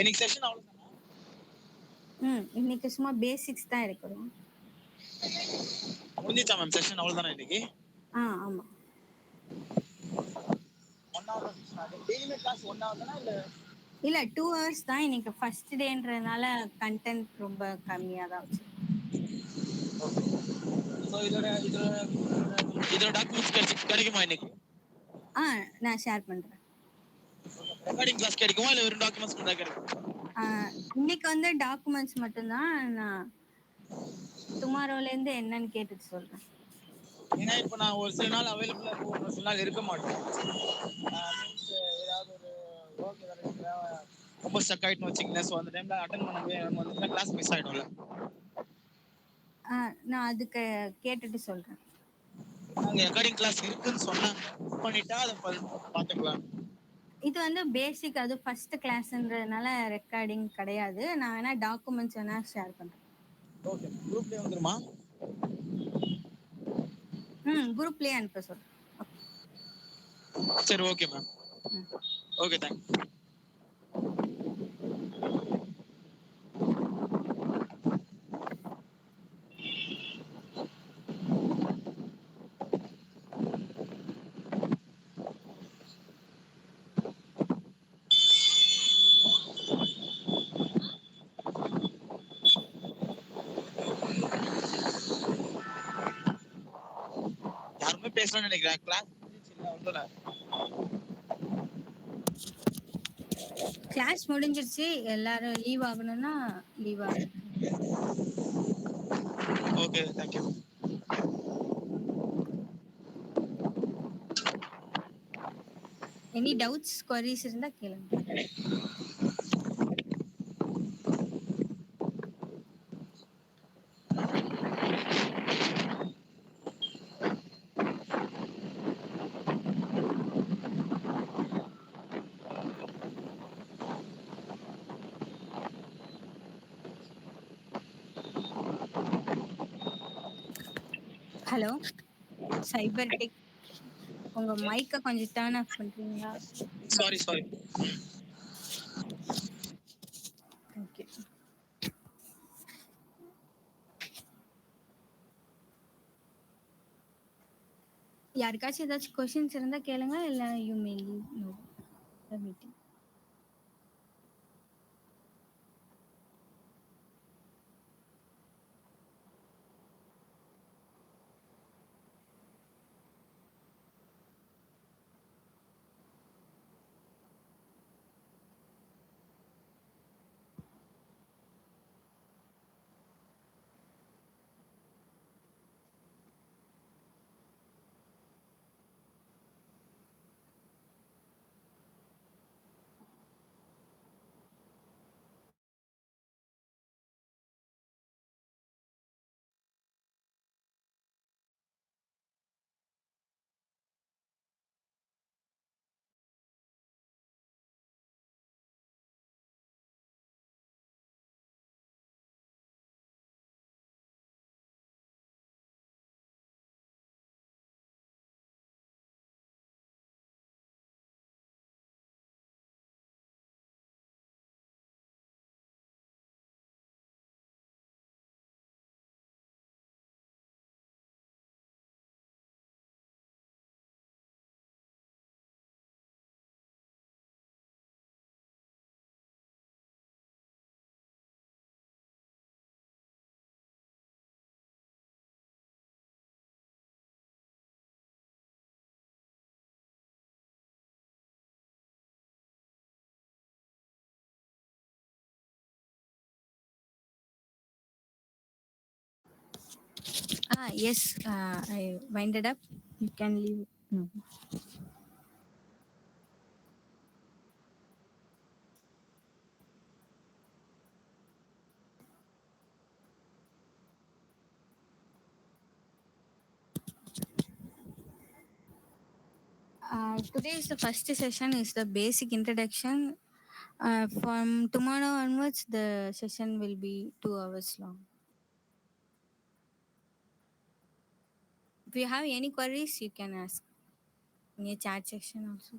இன்னைக்கு செஷன் அவ்வளவுதானா? இன்னைக்கு சும்மா பேசிக்ஸ் தான் இருக்கிறோம். முடிஞ்சிச்சா மேம் செஷன் அவ்வளவுதானா இன்னைக்கு? ஆமா. 1 hour டெய்லி கிளாஸ் 1 hour தானா இல்ல 2 hours தான். இன்னைக்கு ஃபர்ஸ்ட் டேன்றதுனால கண்டென்ட் ரொம்ப கம்மியா தான் வச்சு. சோ இதோட டாக்குமெண்ட்ஸ் கிடைக்குமா இன்னைக்கு? நான் ஷேர் பண்றேன். ரெக்கார்டிங் கிளாஸ் கிடைக்குமா இல்ல வெறும் டாக்குமெண்ட்ஸ் மட்டும் தான் கிடைக்குமா? இன்னைக்கு வந்து டாக்குமெண்ட்ஸ் மட்டும்தான். நான் டுமாரோலேருந்து என்னன்னு கேட்டுட்டு சொல்றேன். ஏன்னா இப்போ நான் ஒரு சில நாள் அவைலபிளா இருக்கும், ஒரு சில நாள் இருக்க மாட்டேன். மீன்ஸ் ஏதாவது ஒரு ஒர்க் ஏதாவது ரொம்ப ஸ்டக் ஆயிட்டுன்னு வச்சுக்கங்களேன். ஸோ அந்த டைம்ல அட்டன் பண்ணவே வந்துச்சுன்னா கிளாஸ் மிஸ் ஆயிடும்ல. நான் அதுக்கு கேட்டுட்டு சொல்றேன். நாங்கள் ரெக்கார்டிங் கிளாஸ் இருக்குன்னு சொன்னாங்க, புக் பண்ணிட்டா அதை பார்த்துக்கலாம். இது வந்து பேசிக், அது ஃபர்ஸ்ட் கிளாஸ்ன்றதுனால ரெக்கார்டிங் கிடையாது. நான் வேணா டாக்குமெண்ட்ஸ் வேணா ஷேர் பண்றேன். ஓகே, குரூப்லேயே வந்துருமா? குரூப்லயே அனுப்ப சொல்றேன். சரி, ஓகே மேம். Okay, thanks. யாருமே பேசலாம்னு நினைக்கிறேன். கிளாஸ் கிளாஸ் முடிஞ்சிருச்சு, எல்லாரும் லீவ் ஆகணும்னா லீவ் ஆகும். Okay, thank you. Any doubts, queries இருந்தா கேளுங்க. ஹலோ, சைபர் டெக், உங்க மைக்கை கொஞ்சம் டர்ன் ஆஃப் பண்றீங்களா? சாரி. ஓகே. யாருக்காச்சும் ஏதாச்சும் கொஸ்டின்ஸ் இருந்தா கேளுங்க, இல்ல you may leave no the meeting. Yes, I winded up. You can leave. No. Today is the first session, is the basic introduction. From tomorrow onwards, the session will be 2 hours long. If you have any queries, you can ask in your chat section also.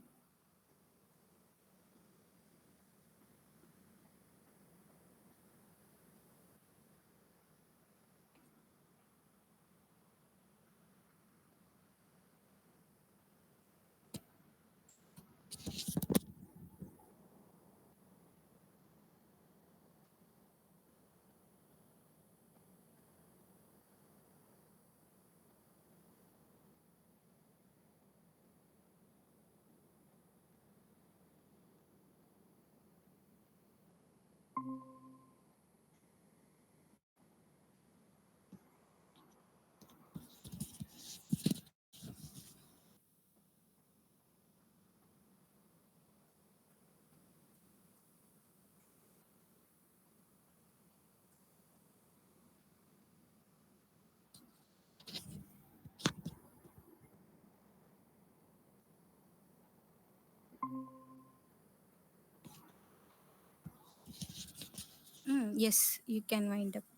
Yes, you can wind up.